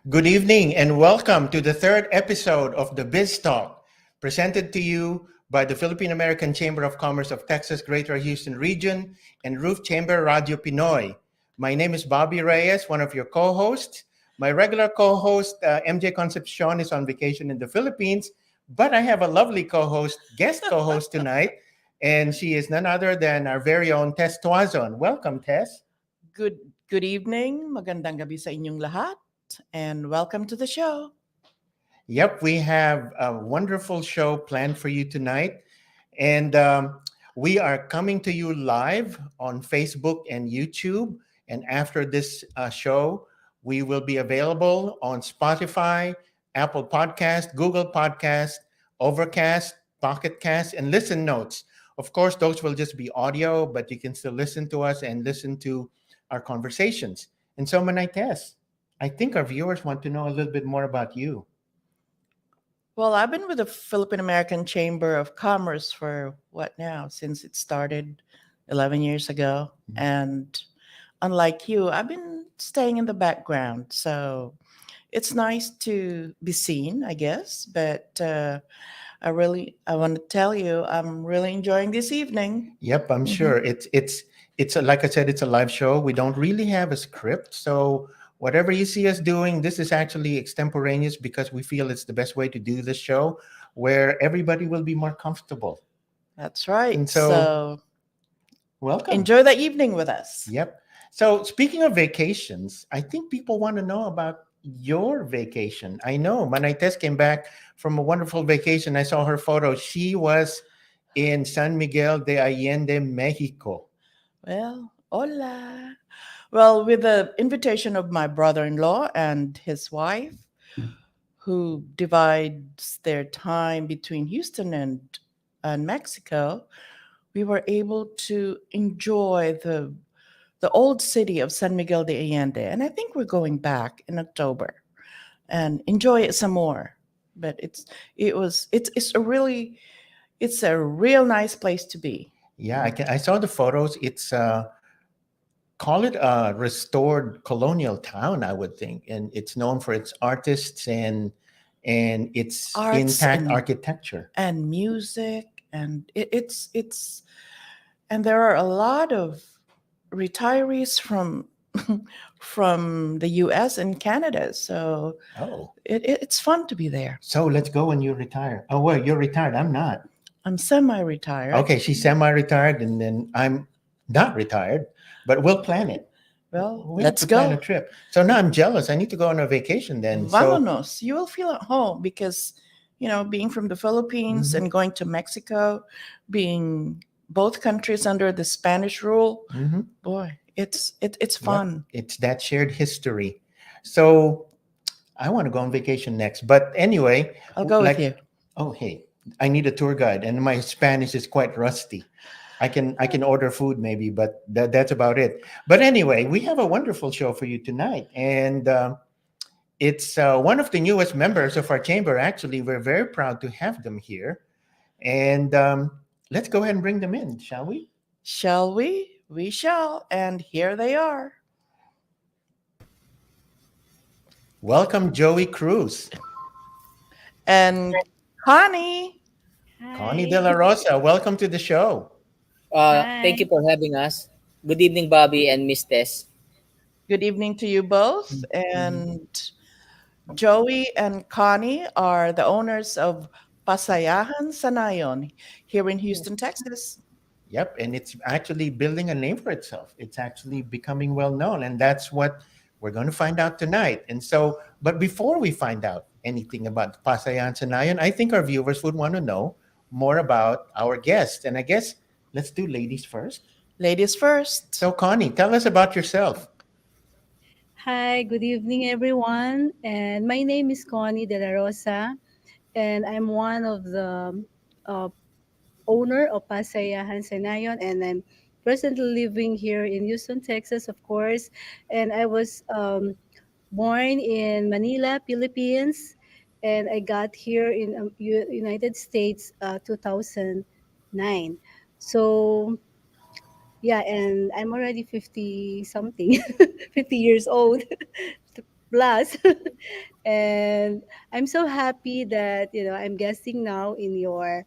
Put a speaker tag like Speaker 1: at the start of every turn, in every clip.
Speaker 1: Good evening and welcome to the third episode of the Biz Talk, presented to you by the Philippine American Chamber of Commerce of Texas Greater Houston Region and Roof Chamber Radyo Pinoy. My name is Bobby Reyes, one of your co-hosts. My regular co-host, MJ Concepcion, is on vacation in the Philippines, but I have a lovely co-host, guest co-host tonight, and she is none other than our very own Tess Tuazon. Welcome, Tess.
Speaker 2: Good evening. Magandang gabi sa inyong lahat. And welcome to the show.
Speaker 1: Yep, we have a wonderful show planned for you tonight. And we are coming to you live on Facebook and YouTube. And after this show, we will be available on Spotify, Apple Podcast, Google Podcast, Overcast, Pocket Cast, and Listen Notes. Of course, those will just be audio, but you can still listen to us and listen to our conversations. And so, Manay Tess, I think our viewers want to know a little bit more about you.
Speaker 2: Well, I've been with the Philippine American Chamber of Commerce for what now? Since it started 11 years ago. Mm-hmm. And unlike you, I've been staying in the background. So it's nice to be seen, I guess. But I want to tell you, I'm really enjoying this evening.
Speaker 1: Yep, I'm sure. It's like I said, it's a live show. We don't really have a script. So whatever you see us doing, this is actually extemporaneous because we feel it's the best way to do this show where everybody will be more comfortable.
Speaker 2: That's right.
Speaker 1: And so welcome.
Speaker 2: Enjoy the evening with us.
Speaker 1: Yep. So speaking of vacations, I think people want to know about your vacation. I know Manay Tess came back from a wonderful vacation. I saw her photo. She was in San Miguel de Allende, Mexico.
Speaker 2: Well, hola. Well, with the invitation of my brother-in-law and his wife, who divides their time between Houston and Mexico, we were able to enjoy the old city of San Miguel de Allende. And I think we're going back in October and enjoy it some more. But it's a real nice place to be.
Speaker 1: Yeah, I saw the photos. It's call it a restored colonial town, I would think, and it's known for its artists and its intact architecture
Speaker 2: and music, and it's and there are a lot of retirees from the U.S. and Canada, so it's fun to be there.
Speaker 1: So let's go when you retire. Oh, well, you're retired. I'm not.
Speaker 2: I'm semi-retired.
Speaker 1: Okay, she's semi-retired, and then I'm not retired. But we'll plan it.
Speaker 2: Well,
Speaker 1: let's go. Plan a trip. So now I'm jealous. I need to go on a vacation then.
Speaker 2: Vámonos. So, you will feel at home because, being from the Philippines and going to Mexico, being both countries under the Spanish rule, boy, it's fun.
Speaker 1: Yep. It's that shared history. So I want to go on vacation next. But anyway.
Speaker 2: I'll go with you.
Speaker 1: Oh, hey, I need a tour guide. And my Spanish is quite rusty. I can order food maybe, but that's about it. But anyway, we have a wonderful show for you tonight. And it's one of the newest members of our chamber. Actually, we're very proud to have them here. And let's go ahead and bring them in, shall we?
Speaker 2: Shall we? We shall. And here they are.
Speaker 1: Welcome, Jovi Cruz.
Speaker 2: And Connie.
Speaker 1: Hi. Connie De La Rosa, welcome to the show.
Speaker 3: Thank you for having us. Good evening, Bobby and Miss Tess.
Speaker 2: Good evening to you both.
Speaker 1: Mhm.
Speaker 2: And Joey and Connie are the owners of Pasayahan Sa Nayon here in Houston,
Speaker 4: Yes.
Speaker 2: Texas.
Speaker 1: Yep, and it's actually building a name for itself. It's actually becoming well known, and that's what we're going to find out tonight. And so, but before we find out anything about Pasayan Sanayan, I think our viewers would want to know more about our guest. And I guess let's do ladies first.
Speaker 2: Ladies first.
Speaker 1: So, Connie, tell us about yourself.
Speaker 4: Hi, good evening, everyone. And my name is Connie De La Rosa, and I'm one of the uh, owner of Pasayahan Sa Nayon, and I'm presently living here in Houston, Texas, of course. And I was born in Manila, Philippines, and I got here in United States 2009. So yeah, and I'm already 50 something, 50 years old plus. And I'm so happy that, I'm guesting now in your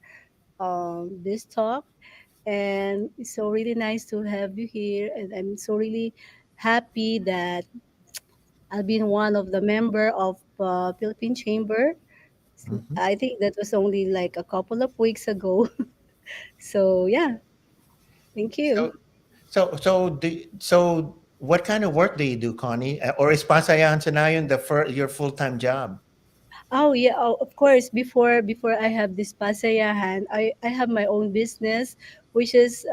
Speaker 4: this talk. And it's so really nice to have you here. And I'm so really happy that I've been one of the member of Philippine Chamber.
Speaker 1: Mhm.
Speaker 4: I think that was only like a couple of weeks ago. So yeah, thank you.
Speaker 1: So, so what kind of work do you do, Connie? Or is Pasayan Sanayan your full-time job?
Speaker 4: Oh yeah, oh, of course. Before I have this pasayahan, I have my own business, which is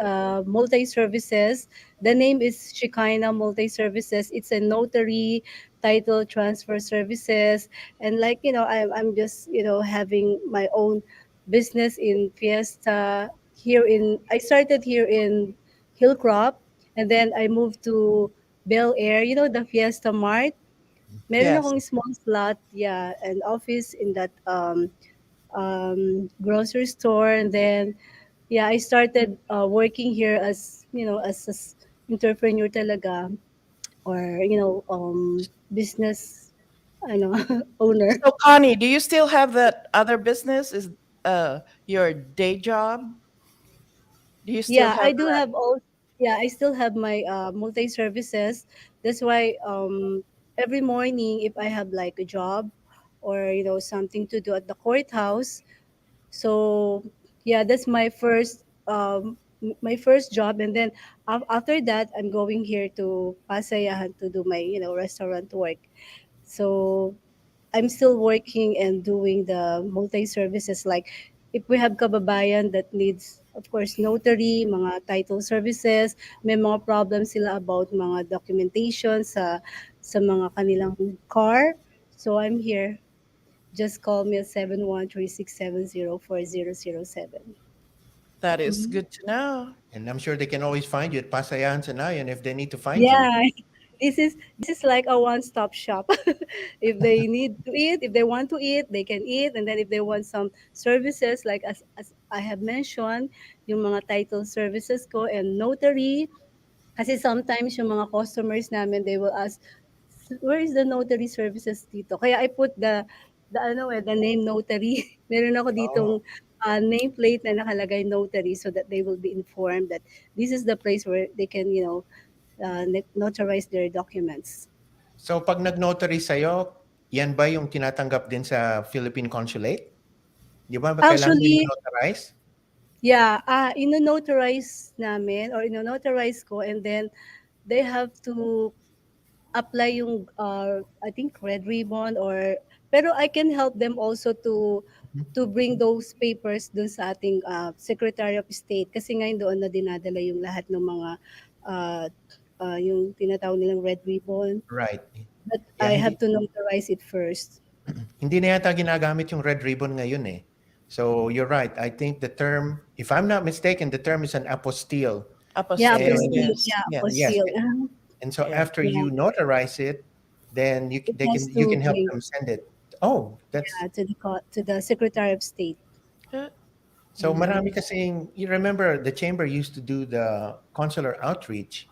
Speaker 4: multi services. The name is Shekinah Multi Services. It's a notary title transfer services, and like I'm just having my own business in Fiesta here in. I started here in Hillcrop, and then I moved to Bel Air. You know the Fiesta Mart. Meron
Speaker 2: Yes.
Speaker 4: akong small slot, yeah, an office in that grocery store, and then yeah, I started working here as as entrepreneur talaga, or business, I know, owner.
Speaker 2: So, Connie, do you still have that other business? Is your day job? Do you still
Speaker 4: Yeah,
Speaker 2: have
Speaker 4: I do have all. Yeah, I still have my multi services. That's why every morning, if I have like a job or something to do at the courthouse. So yeah, that's my first job, and then after that, I'm going here to Pasayahan to do my restaurant work. So I'm still working and doing the multi services, like if we have kababayan that needs, of course, notary, mga title services, may mga problems sila about mga documentation sa mga kanilang car. So I'm here. Just call me at 713-670-4007.
Speaker 2: that is
Speaker 4: Mhm.
Speaker 2: good to know.
Speaker 1: And I'm sure they can always find you at Pasayan Sanayan if they need to find you.
Speaker 4: Yeah, this is like a one-stop shop. If they need to eat, if they want to eat, they can eat, and then if they want some services, like as I have mentioned, yung mga title services ko and notary. Kasi sometimes yung mga customers namin, they will ask, where is the notary services dito? Kaya I put the name notary. Meron ako ditong
Speaker 1: Oh.
Speaker 4: nameplate na nakalagay notary, so that they will be informed that this is the place where they can, notarize their documents.
Speaker 1: So pag nag-notary sa'yo, yan ba yung tinatanggap din sa Philippine Consulate? Di ba kailangan din
Speaker 4: Actually,
Speaker 1: notarize?
Speaker 4: yeah, ino-notarize namin or ino-notarize ko, and then they have to apply yung I think red ribbon, or pero I can help them also to bring those papers dun sa ating Secretary of State, kasi ngayon doon na dinadala yung lahat ng mga uh, yung tinatawag nilang red ribbon,
Speaker 1: Right.
Speaker 4: but
Speaker 1: Yeah,
Speaker 4: I have
Speaker 1: hindi
Speaker 4: to notarize it first.
Speaker 1: hindi na yata ginagamit yung red ribbon ngayon eh. So you're right. I think the term, if I'm not mistaken, the term is an apostille.
Speaker 4: Yeah,
Speaker 2: Apostille,
Speaker 1: And
Speaker 4: apostille.
Speaker 2: yes,
Speaker 4: Yeah,
Speaker 2: yes,
Speaker 1: yes,
Speaker 4: apostille.
Speaker 1: and so
Speaker 2: yeah.
Speaker 1: after
Speaker 4: Yeah,
Speaker 1: you notarize it, then
Speaker 4: it has
Speaker 1: you
Speaker 4: to
Speaker 1: can help
Speaker 4: bring,
Speaker 1: them send it. Oh, that's
Speaker 4: yeah, to the Secretary of State.
Speaker 2: Uh,
Speaker 1: so
Speaker 4: Mhm.
Speaker 1: marami kasing, you remember the chamber used to do the consular outreach,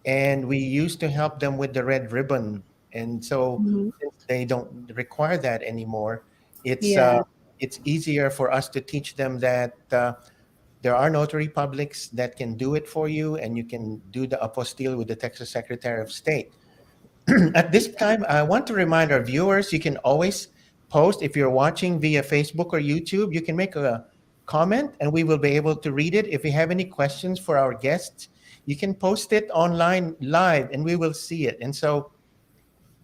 Speaker 1: and we used to help them with the red ribbon. And so
Speaker 4: Mhm.
Speaker 1: since they don't require that anymore,
Speaker 4: Yeah.
Speaker 1: it's easier for us to teach them that There are notary publics that can do it for you, and you can do the apostille with the Texas Secretary of State. At this time, I want to remind our viewers, you can always post. If you're watching via Facebook or YouTube, you can make a comment and we will be able to read it. If you have any questions for our guests, you can post it online live and we will see it. And so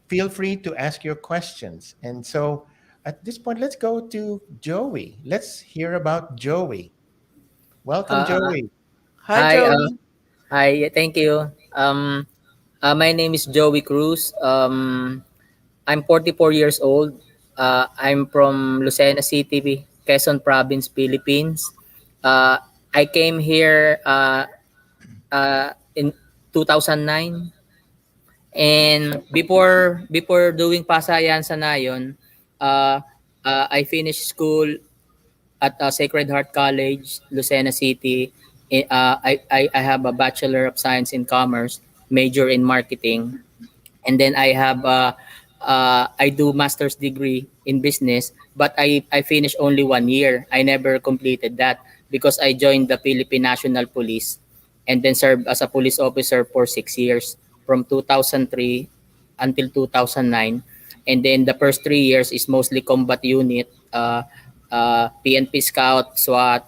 Speaker 1: feel free to ask your questions. And so at this point, let's go to Joey. Let's hear about Joey. Welcome,
Speaker 3: Uh,
Speaker 1: Joey.
Speaker 2: Hi,
Speaker 3: hi,
Speaker 2: Joey.
Speaker 3: hi. Thank you. My name is Jovi Cruz. I'm 44 years old. I'm from Lucena City, Quezon Province, Philippines. Uh, I came here in 2009, and before doing Pasayahan Sa Nayon, uh, I finished school at Sacred Heart College, Lucena City. I have a Bachelor of Science in Commerce, major in marketing, and then I do master's degree in business, but I finished only 1 year. I never completed that because I joined the Philippine National Police and then served as a police officer for 6 years from 2003 until 2009. And then the first 3 years is mostly combat unit, PNP Scout, SWAT,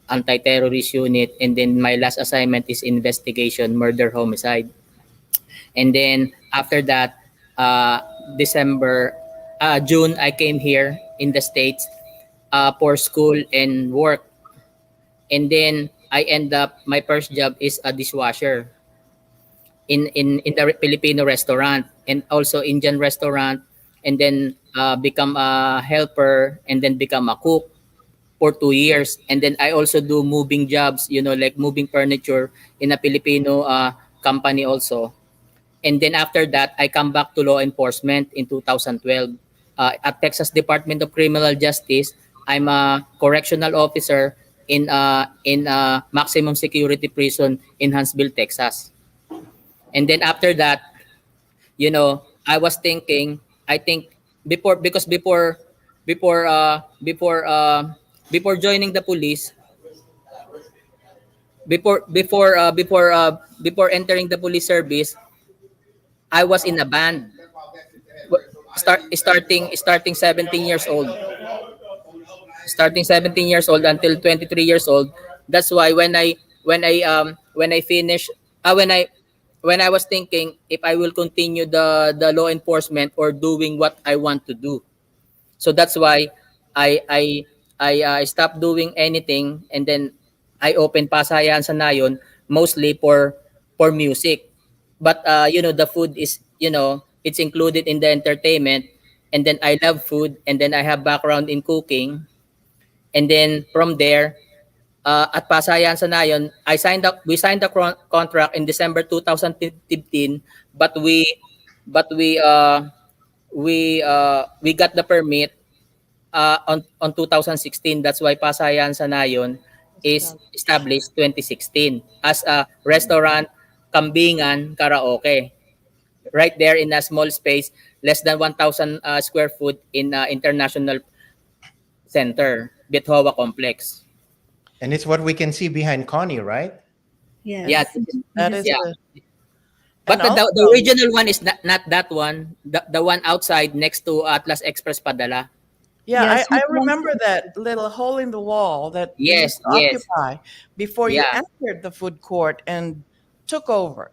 Speaker 3: anti-terrorist unit, and then my last assignment is investigation, murder, homicide. And then after that, uh, June, I came here in the States for school and work. And then I end up, my first job is a dishwasher in the Filipino restaurant and also Indian restaurant. And then become a helper and then become a cook for 2 years. And then I also do moving jobs, like moving furniture in a Filipino company also. And then after that, I come back to law enforcement in 2012. At Texas Department of Criminal Justice, I'm a correctional officer in maximum security prison in Huntsville, Texas. And then after that, I was thinking, I think before before before joining the police, before entering the police service, I was in a band. Starting 17 years old, until 23 years old. That's why when I finish when I was thinking if I will continue the law enforcement or doing what I want to do. So that's why I I I stopped doing anything, and then I opened Pasayahan Sa Nayon mostly for music. But the food is, it's included in the entertainment, and then I love food, and then I have background in cooking. And then from there, at Pasayahan Sa Nayon, we signed the contract in December 2015, but we got the permit on 2016. That's why Pasayahan Sa Nayon is established 2016 as a restaurant, kambingan, karaoke. Right there in a small space, less than 1,000 square foot in International Center, 𝘗𝘠𝘆 complex.
Speaker 1: And it's what we can see behind Connie, right?
Speaker 3: Yeah,
Speaker 4: Yes.
Speaker 2: That is
Speaker 3: yeah.
Speaker 2: the,
Speaker 3: But
Speaker 2: and
Speaker 3: the
Speaker 2: also,
Speaker 3: original one is not that one. The one outside next to Atlas Express Padala.
Speaker 2: yeah,
Speaker 4: Yes.
Speaker 2: I remember that little hole in the wall that you used
Speaker 3: Yes,
Speaker 2: to
Speaker 3: yes,
Speaker 2: occupy before you
Speaker 3: yeah,
Speaker 2: entered the food court and took over.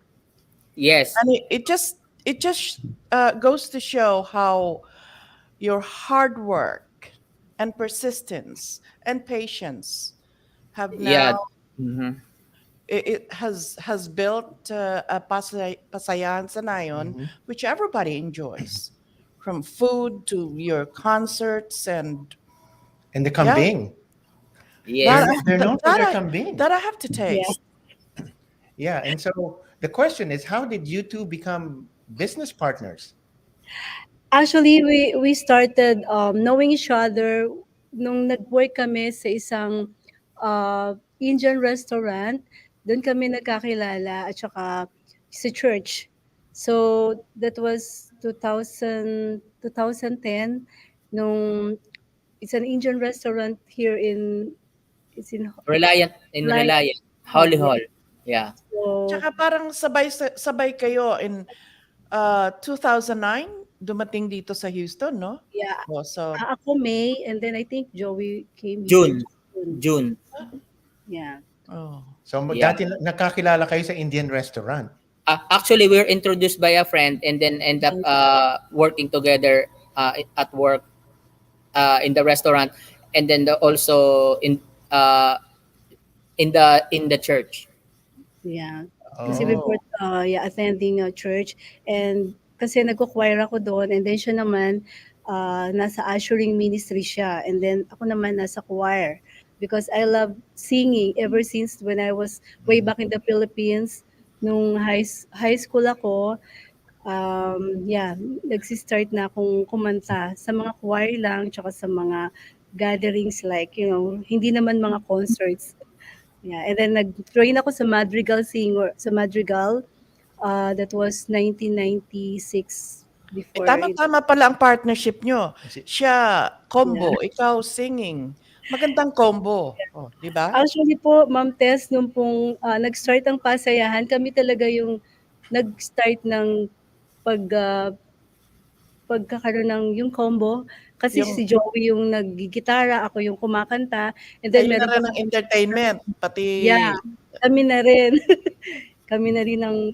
Speaker 3: yes,
Speaker 2: And it just goes to show how your hard work and persistence and patience have
Speaker 3: yeah.
Speaker 2: now
Speaker 3: Mhm.
Speaker 2: it has built a Pasayahan Sa Nayon,
Speaker 1: Mhm.
Speaker 2: which everybody enjoys, from food to your concerts. And
Speaker 1: And the
Speaker 2: yeah,
Speaker 1: kambing.
Speaker 2: that
Speaker 3: Yes.
Speaker 2: I,
Speaker 1: They're known for
Speaker 2: that
Speaker 1: their
Speaker 2: I
Speaker 1: kambing.
Speaker 2: that I have to
Speaker 4: Yeah.
Speaker 2: taste.
Speaker 1: Yeah. And so the question is, how did you two become business partners?
Speaker 4: Actually, we started knowing each other nung nag-work kami sa isang Indian restaurant. Doon kami nagkakilala at saka sa church. So that was 2010 nung it's an Indian restaurant here in It's in
Speaker 3: Reliant
Speaker 4: Reliant Hall.
Speaker 3: Holy Hall. Yeah.
Speaker 4: So,
Speaker 2: Tsaka parang sabay kayo in 2009 dumating dito sa Houston, no?
Speaker 4: yeah.
Speaker 2: Oh, so
Speaker 4: Ako May, and then I think Joey came
Speaker 3: June.
Speaker 4: here
Speaker 3: June.
Speaker 4: Yeah.
Speaker 2: oh.
Speaker 1: So
Speaker 3: Yeah.
Speaker 1: dati nakakilala kayo sa Indian restaurant.
Speaker 3: Actually, we were introduced by a friend and then end up working together at work in the restaurant, and then also in the church.
Speaker 4: Yeah.
Speaker 1: Oh.
Speaker 4: Kasi we were attending a church, and kasi nagko-choir ako doon, and then siya naman nasa ushering ministry siya, and then ako naman nasa choir because I love singing ever since when I was way back in the Philippines. Nung high school ako, nagsi-start na akong kumanta sa mga choir lang, tsaka sa mga gatherings like, hindi naman mga concerts. Yeah, and then nag-join ako sa Madrigal that was 1996 before.
Speaker 2: Tama-tama pala ang partnership nyo. Siya combo, ikaw singing. Magandang combo. Oh, di ba?
Speaker 4: Actually po, Ma'am Tess, nung pong nag-start ang Pasayahan, kami talaga yung nag-start ng pagkakaroon ng yung combo. Kasi si Joey yung naggigitara, ako yung kumakanta. And then
Speaker 2: meron na ng entertainment, pati...
Speaker 4: Yeah, kami na rin. Kami na rin ang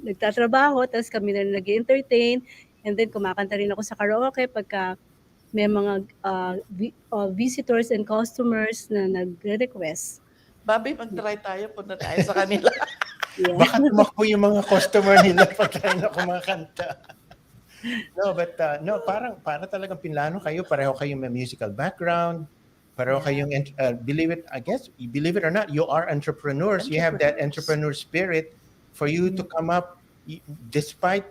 Speaker 4: nagtatrabaho, tapos kami na rin nag-entertain. And then kumakanta rin ako sa karaoke pagka may mga visitors and customers na nagre-request.
Speaker 2: Babi, mag-try tayo, punta tayo sa kanila.
Speaker 4: Yeah.
Speaker 1: Baka tumakbo yung mga customer nila pag tayo na kumakanta. No, but para talagang pinlano kayo, pareho kayong may musical background, pareho kayong believe it or not, you are entrepreneurs. You have that entrepreneur spirit for you to come up despite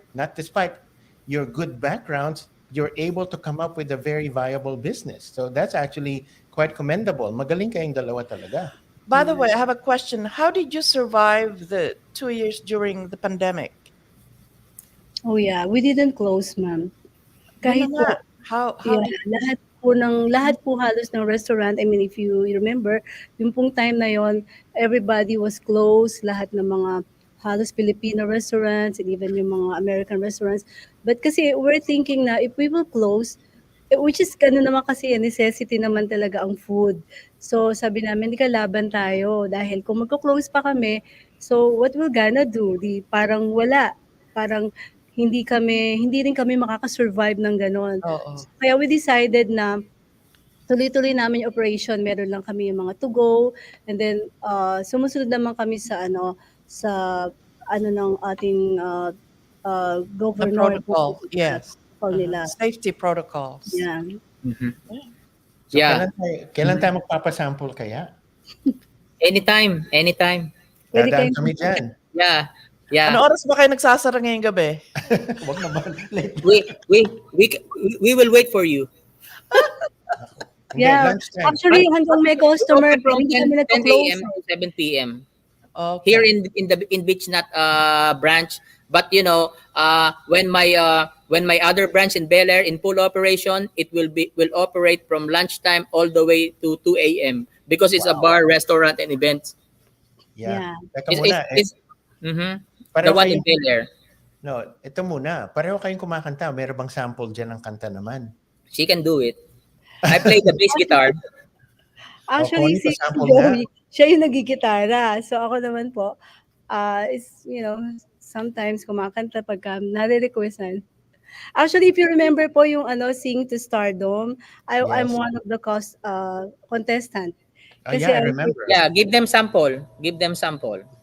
Speaker 1: your good backgrounds. You're able to come up with a very viable business. So that's actually quite commendable. Magaling kayong dalawa talaga.
Speaker 2: By the way, I have a question. How did you survive the 2 years during the pandemic?
Speaker 4: Oh yeah, we didn't close, ma'am. Kahit po,
Speaker 2: how
Speaker 4: lahat po halos ng restaurant, I mean, if you remember, yung pong time na yon, everybody was closed, lahat ng mga halos Filipino restaurants and even yung mga American restaurants. But kasi we're thinking na if we will close, which is gano'n naman kasi necessity naman talaga ang food. So sabi namin, di kalaban tayo dahil kung magko-close pa kami, so what we're gonna do? Parang wala. Parang hindi rin kami makaka-survive ng gano'n. So, kaya we decided na tuloy-tuloy namin yung operation. Meron lang kami yung mga to go, and then sumusunod naman kami sa ng ating governor.
Speaker 2: Protocol, yes.
Speaker 4: Nila.
Speaker 2: Safety protocols.
Speaker 4: Yeah.
Speaker 3: Mm-hmm.
Speaker 1: So kailan tayo magpapasample kaya?
Speaker 3: Anytime.
Speaker 1: Dadaan kami dyan.
Speaker 3: Yeah.
Speaker 2: Ano oras ba kayo nagsasara ngayong gabi?
Speaker 1: Wag naman.
Speaker 3: We will wait for you.
Speaker 4: Yeah. Actually, hanggang may customer,
Speaker 3: from
Speaker 4: hindi
Speaker 3: 10
Speaker 4: kami nagko-close.
Speaker 3: a.m. to 7 p.m.
Speaker 2: Okay.
Speaker 3: Here in 𝘗𝘕 branch, but when my other branch in Bel Air in full operation, it will operate from lunchtime all the way to 2 a.m. because it's a bar, restaurant, and events.
Speaker 1: Yeah. Teka muna.
Speaker 3: The one in Bel Air.
Speaker 1: No, ito muna. Pareho kayong kumakanta. Meron bang sample dyan ng kanta naman?
Speaker 3: She can do it. I play the bass guitar.
Speaker 4: Actually,
Speaker 1: Connie,
Speaker 4: si
Speaker 1: pasample
Speaker 4: Joey, siya yung nagigitara. So ako naman po, sometimes kumakanta pagka nare-requestan. Actually, if you remember po yung Sing to Stardom, I'm one of the contestant.
Speaker 1: Yeah, I remember.
Speaker 3: Yeah, give them sample.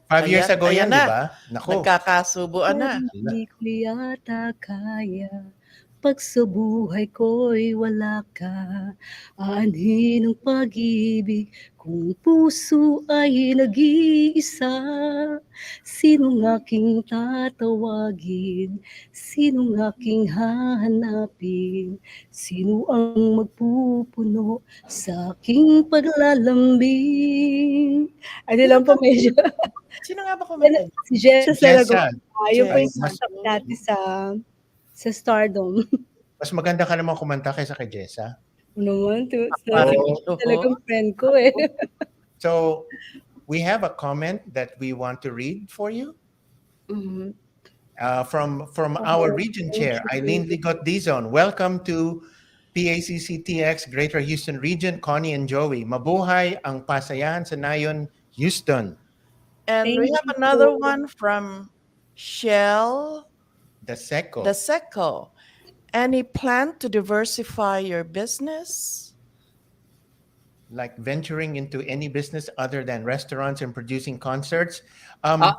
Speaker 1: 5 years ago yan, di ba?
Speaker 2: Nako. Nagkakasubuan na.
Speaker 4: Hindi ko yata kaya pag sa buhay ko'y wala ka, aanhin ng pag-ibig kung puso ay nag-iisa. Sinong aking tatawagin? Sinong aking hahanapin? Sino ang magpupuno sa aking paglalambing? Ano lang po medyo.
Speaker 2: Sino nga ba kumanta?
Speaker 4: Si Jessa Saragon. Yung po yung
Speaker 1: Mas-
Speaker 4: dati sa Stardom.
Speaker 1: Mas maganda ka naman kumanta kaysa kay Jessa.
Speaker 4: naman
Speaker 1: Oh,
Speaker 2: Oo.
Speaker 4: talagang friend ko eh.
Speaker 1: so we have a comment that we want to read for you
Speaker 4: Mhm.
Speaker 1: from our
Speaker 4: Oh,
Speaker 1: region
Speaker 4: thank
Speaker 1: chair,
Speaker 4: you.
Speaker 1: Eileen Ligot Dizon. Welcome to PACCTX Greater Houston Region, Connie and Joey. Mabuhay ang Pasayahan Sa Nayon Houston.
Speaker 2: And we
Speaker 4: Thank
Speaker 2: have
Speaker 4: you
Speaker 2: another
Speaker 4: po.
Speaker 2: one from Shell
Speaker 1: The Seco,
Speaker 2: Seco. Any plan to diversify your business?
Speaker 1: like venturing into any business other than restaurants and producing concerts.
Speaker 3: Like,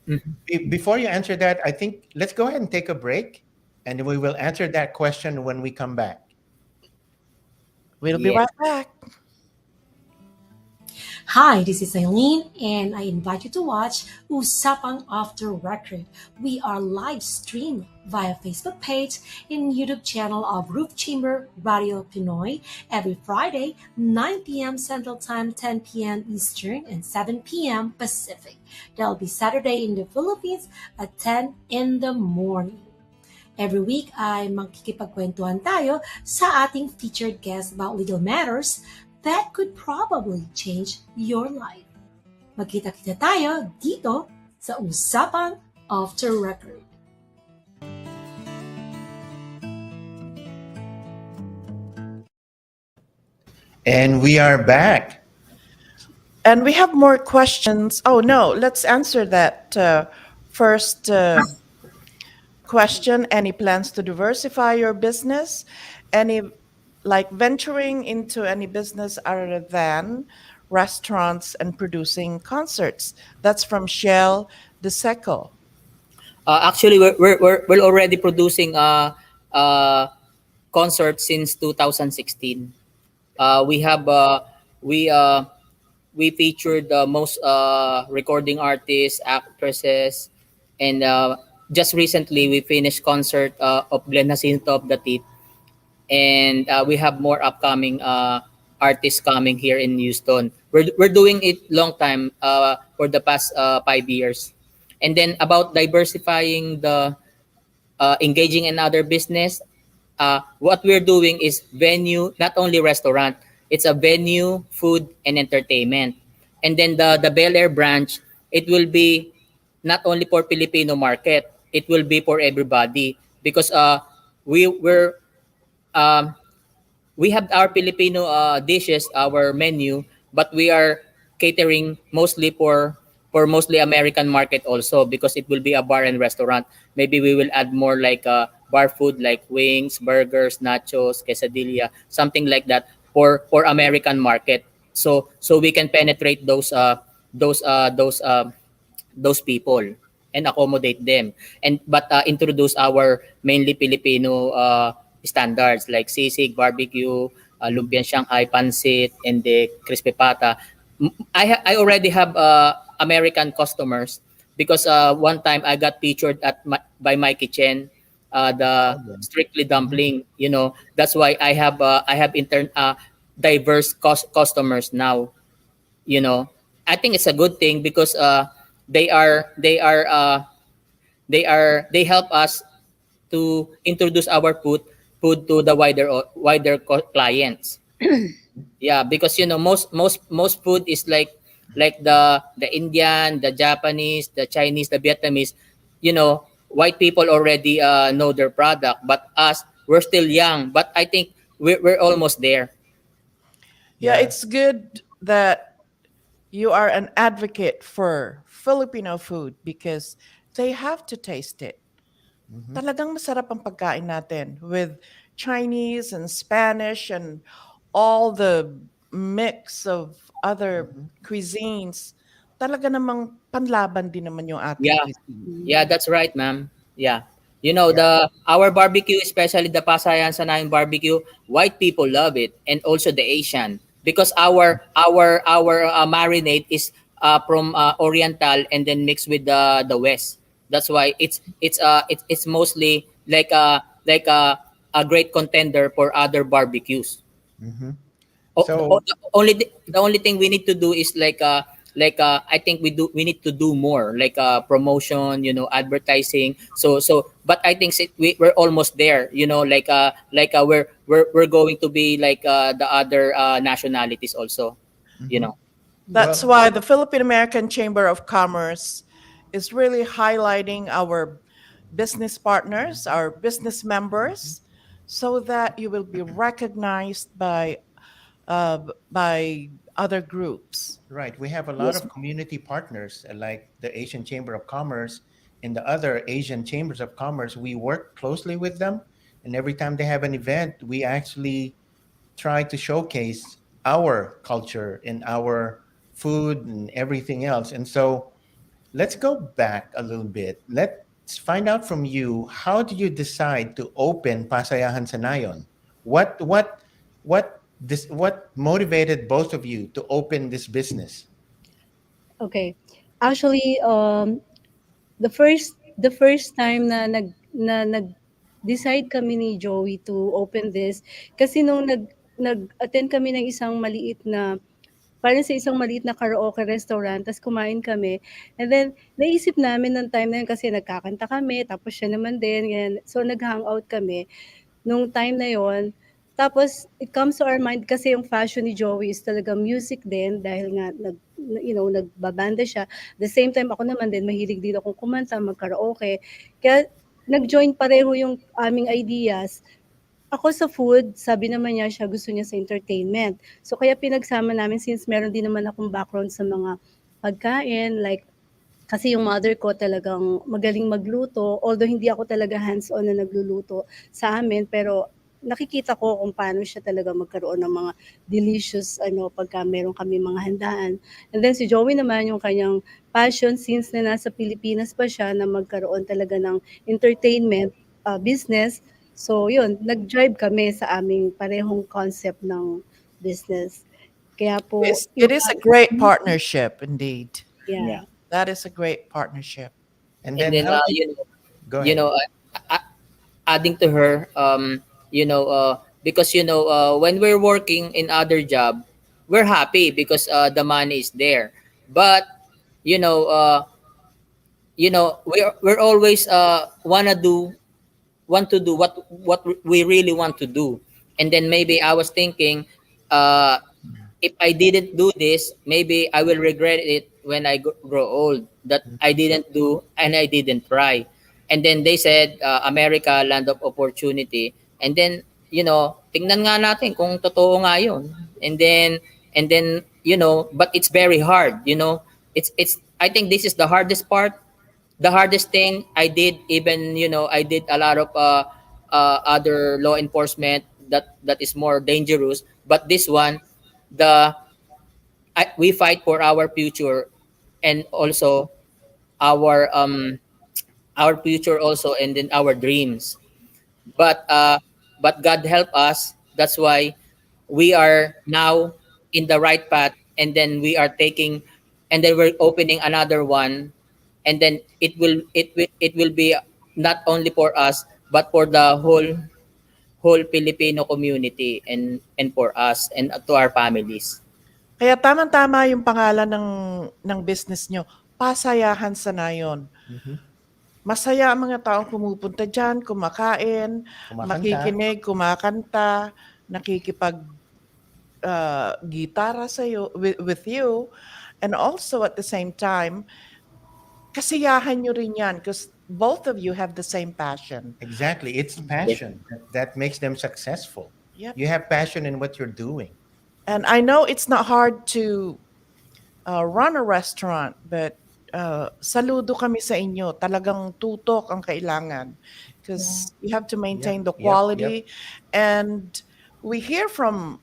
Speaker 3: mhm.
Speaker 1: Before you answer that, I think let's go ahead and take a break, and we will answer that question when we come back.
Speaker 2: We'll be
Speaker 3: Yes.
Speaker 2: right back.
Speaker 5: Hi, this is Eileen, and I invite you to watch Usapang After Record. We are live streamed via Facebook page and YouTube channel of Roof Chamber Radio Pinoy every Friday, 9 p.m. Central Time, 10 p.m. Eastern, and 7 p.m. Pacific. That'll be Saturday in the Philippines at 10 in the morning. Every week ay makikipagkwentuhan tayo sa ating featured guest about legal matters that could probably change your life. Magkita-kita tayo dito sa Usapang After Record.
Speaker 1: And we are back.
Speaker 2: And we have more questions. Oh, no, let's answer that first question. Any plans to diversify your business? Any, like venturing into any business other than restaurants and producing concerts? That's from Shell Deseco.
Speaker 3: Actually, we're already producing concerts since 2016. We have we featured most recording artists, actresses, and just recently we finished concert of Glenn Jacinto of the Teeth, and we have more upcoming artists coming here in Houston. We're doing it long time for the past 5 years, and then about diversifying the engaging in other business. What we're doing is venue, not only restaurant. It's a venue, food, and entertainment. And then the Bel Air branch, it will be not only for Filipino market, it will be for everybody because we're um, we have our Filipino dishes, our menu, but we are catering mostly for mostly American market also because it will be a bar and restaurant. Maybe we will add more like bar food like wings, burgers, nachos, quesadilla, something like that for American market. So we can penetrate those uh, those uh, those people and accommodate them and but introduce our mainly Filipino standards like sisig, barbecue, lumpiang Shanghai, pancit, and the crispy pata. I already have American customers because one time I got featured by Mikey Chen, the
Speaker 1: Oh, yeah.
Speaker 3: Strictly Dumpling. You know, that's why I have diverse customers now. You know, I think it's a good thing because they are they are they help us to introduce our food to the clients. Yeah, because you know most food is like the Indian, the Japanese, the Chinese, the Vietnamese. You know, white people already know their product, but us we're still young. But I think we're almost there.
Speaker 2: Yeah,
Speaker 1: Yeah.
Speaker 2: it's good that you are an advocate for Filipino food because they have to taste it.
Speaker 1: Mhm.
Speaker 2: Talagang masarap ang pagkain natin with Chinese and Spanish and all the mix of other
Speaker 1: Mhm.
Speaker 2: cuisines. Talaga namang panlaban din naman yung ating
Speaker 3: Yeah,
Speaker 2: cuisine.
Speaker 3: yeah, that's right, ma'am. Yeah. You know,
Speaker 1: Yeah.
Speaker 3: the our barbecue, especially the Pasayahan Sa Nayon barbecue, white people love it, and also the Asian because our marinade is from Oriental and then mixed with the West. That's why it's mostly a great contender for other barbecues.
Speaker 1: Mhm.
Speaker 3: The
Speaker 1: So,
Speaker 3: the only thing we need to do is I think we need to do more like promotion, you know, advertising. So but I think we're almost there, you know, we're going to be like the other nationalities also, you know.
Speaker 2: That's
Speaker 1: Well,
Speaker 2: why the Philippine American Chamber of Commerce is really highlighting our business partners, our business members, so that you will be recognized by other groups.
Speaker 1: right. We have a lot
Speaker 4: Yes.
Speaker 1: of community partners like the Asian Chamber of Commerce and the other Asian Chambers of Commerce. We work closely with them. And every time they have an event, we actually try to showcase our culture and our food and everything else. And so let's go back a little bit. Let's find out from you, how did you decide to open Pasayahan Sa Nayon? What motivated both of you to open this business?
Speaker 4: Okay. Actually, the first time nag-decide kami ni Joey to open this, kasi nung nag-attend kami ng isang maliit na, parang sa isang maliit na karaoke restaurant, tas kumain kami. And then naisip namin nung time na yun, kasi nagkakanta kami, tapos siya naman din, ganyan. So nag-hangout kami nung time na yon. Tapos it comes to our mind, kasi yung fashion ni Joey is talaga music din, dahil nga nagbabanda siya. The same time ako naman din mahilig din akong kumanta, mag-karaoke. Kaya nag-join pareho yung aming ideas. Ako sa food, sabi naman niya siya gusto niya sa entertainment. So kaya pinagsama namin, since meron din naman akong background sa mga pagkain, like kasi yung mother ko talagang magaling magluto, although hindi ako talaga hands-on na nagluluto sa amin, pero nakikita ko kung paano siya talaga magkaroon ng mga delicious pagka meron kami mga handaan. And then si Joey naman, yung kanyang passion since na nasa Pilipinas pa siya, na magkaroon talaga ng entertainment business. So yun, nag-drive kami sa aming parehong concept ng business. Kaya po,
Speaker 2: It is a great partnership indeed.
Speaker 4: yeah.
Speaker 2: That is a great partnership.
Speaker 1: And
Speaker 3: And
Speaker 1: then
Speaker 3: then
Speaker 1: how did go
Speaker 3: you
Speaker 1: ahead.
Speaker 3: know, adding to her, because when we're working in other job, we're happy because the money is there. But you know, we're always want to do what we really want to do. And then maybe I was thinking, if I didn't do this, maybe I will regret it when I grow old, that I didn't do and I didn't try. And then they said, America, land of opportunity. And then, tingnan nga natin kung totoo nga yun. And then, but it's very hard, I think this is the hardest part. The hardest thing I did, even, I did a lot of other law enforcement that is more dangerous. But this one, we fight for our future, and also our future also, and then our dreams. But God help us. That's why we are now in the right path, and then we are taking, and then we're opening another one, and then it will be not only for us, but for the whole Filipino community, and for us and to our families.
Speaker 2: Kaya tamang-tama yung pangalan ng business nyo, Pasayahan Sa Nayon. Masaya ang mga taong pumupunta dyan, kumakain, makikinig, kumakanta, nakikipag-gitara with you. And also at the same time, kasiyahan nyo rin yan because both of you have the same passion.
Speaker 1: Exactly. It's passion that makes them successful.
Speaker 2: Yep.
Speaker 1: You have passion in what you're doing.
Speaker 2: And I know it's not hard to run a restaurant, but saludo kami sa inyo. Talagang tutok ang kailangan because you have to maintain the quality. And we hear from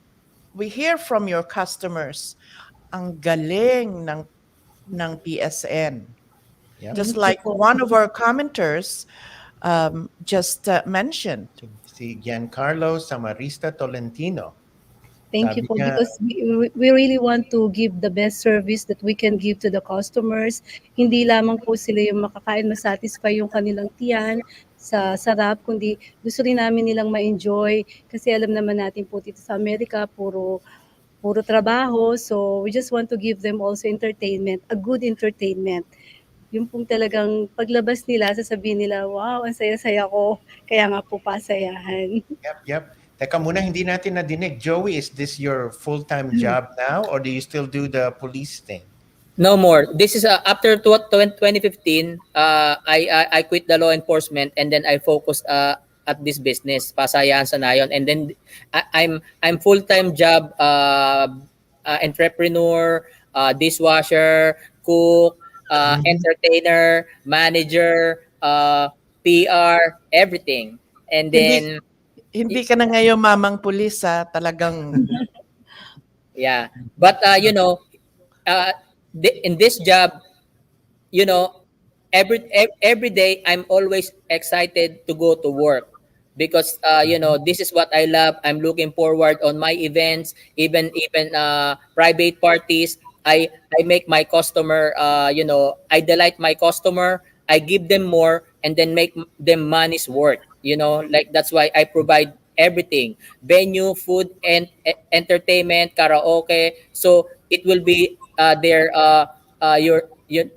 Speaker 2: your customers ang galing ng PSN.
Speaker 1: Yep.
Speaker 2: Just like one of our commenters just mentioned.
Speaker 1: Si Giancarlo Samarista Tolentino.
Speaker 4: Thank you po, because we really want to give the best service that we can give to the customers. Hindi lamang po sila yung makakain, masatisfy yung kanilang tiyan sa sarap, kundi gusto rin namin nilang ma-enjoy. Kasi alam naman natin po dito sa Amerika, puro trabaho. So we just want to give them also entertainment, a good entertainment. Yung pong talagang paglabas nila, sasabihin nila, wow, ang saya-saya ko. Kaya nga po pasayahan.
Speaker 1: Yep. Teka muna, hindi natin nadinig. Joey, is this your full-time job now or do you still do the police thing?
Speaker 3: No more. This is after 2015. I quit the law enforcement and then I focused at this business, Pasayahan Sa Nayon, and then I'm full-time job entrepreneur, dishwasher, cook, entertainer, manager, PR, everything. And then
Speaker 2: Hindi ka na ngayon mamang pulis, talagang
Speaker 3: yeah, but in this job, every day I'm always excited to go to work because this is what I love. I'm looking forward on my events, even private parties. I make my customer, I delight my customer. I give them more and then make them money's worth. Like that's why I provide everything: venue, food, and entertainment, karaoke. So it will be your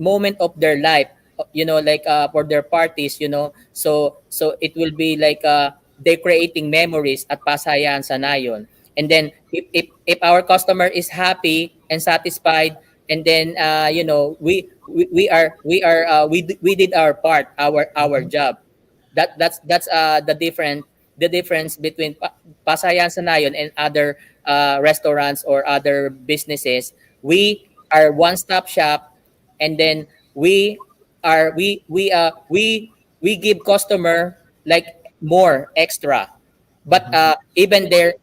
Speaker 3: moment of their life, like for their parties. So it will be like they're creating memories at Pasayahan Sa Nayon. And then if our customer is happy and satisfied, and then we did our part, our job. That's the difference between Pasayahan Sa Nayon and other restaurants or other businesses. We are one-stop shop, and then we give customer like more extra. But even they're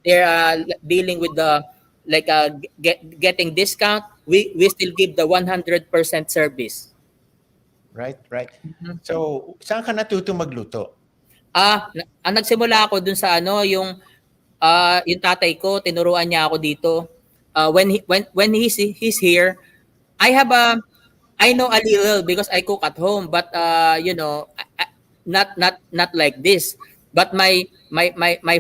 Speaker 3: dealing with the like getting discount, we still give the 100% service.
Speaker 1: Right. So, saan ka natuto magluto?
Speaker 3: Nagsimula ako dun sa yung tatay ko, tinuruan niya ako dito. When he's here, I know a little because I cook at home, but not like this. But my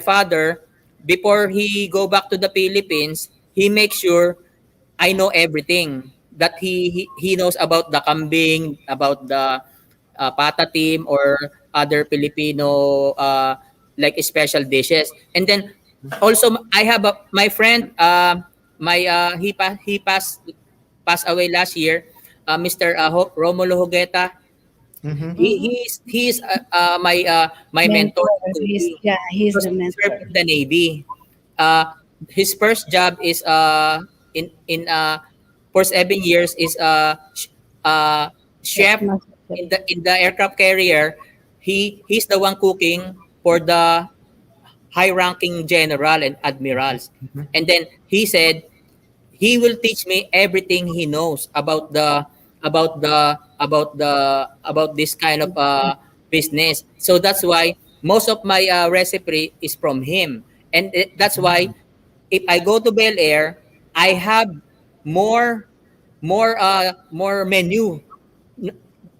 Speaker 3: father, before he go back to the Philippines, he makes sure I know everything, that he knows about the kambing, about the patatim or other Filipino like special dishes. And then also I have my friend, he passed away last year, Mr. Romulo Hugueta. He's my mentor.
Speaker 4: He's the
Speaker 3: He
Speaker 4: mentor.
Speaker 3: served in the Navy. His first job is in for 7 years is chef in the aircraft carrier. He's the one cooking for the high-ranking general and admirals. And then he said he will teach me everything he knows about this kind of business. So that's why most of my recipe is from him, and that's why if I go to Bel Air, I have more menu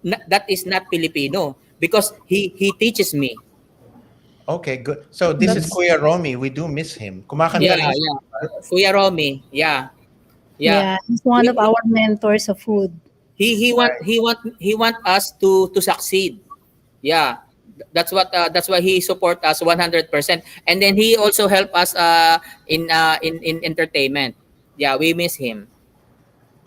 Speaker 3: that is not Filipino because he teaches me.
Speaker 1: Okay, good. So this is Kuya Romy. We do miss him. Kumakanta rin siya.
Speaker 3: Kuya Romy, yeah.
Speaker 4: He's one of our mentors of food.
Speaker 3: He want us to succeed. Yeah, that's why he support us 100%. And then he also help us in entertainment. Yeah, we miss him.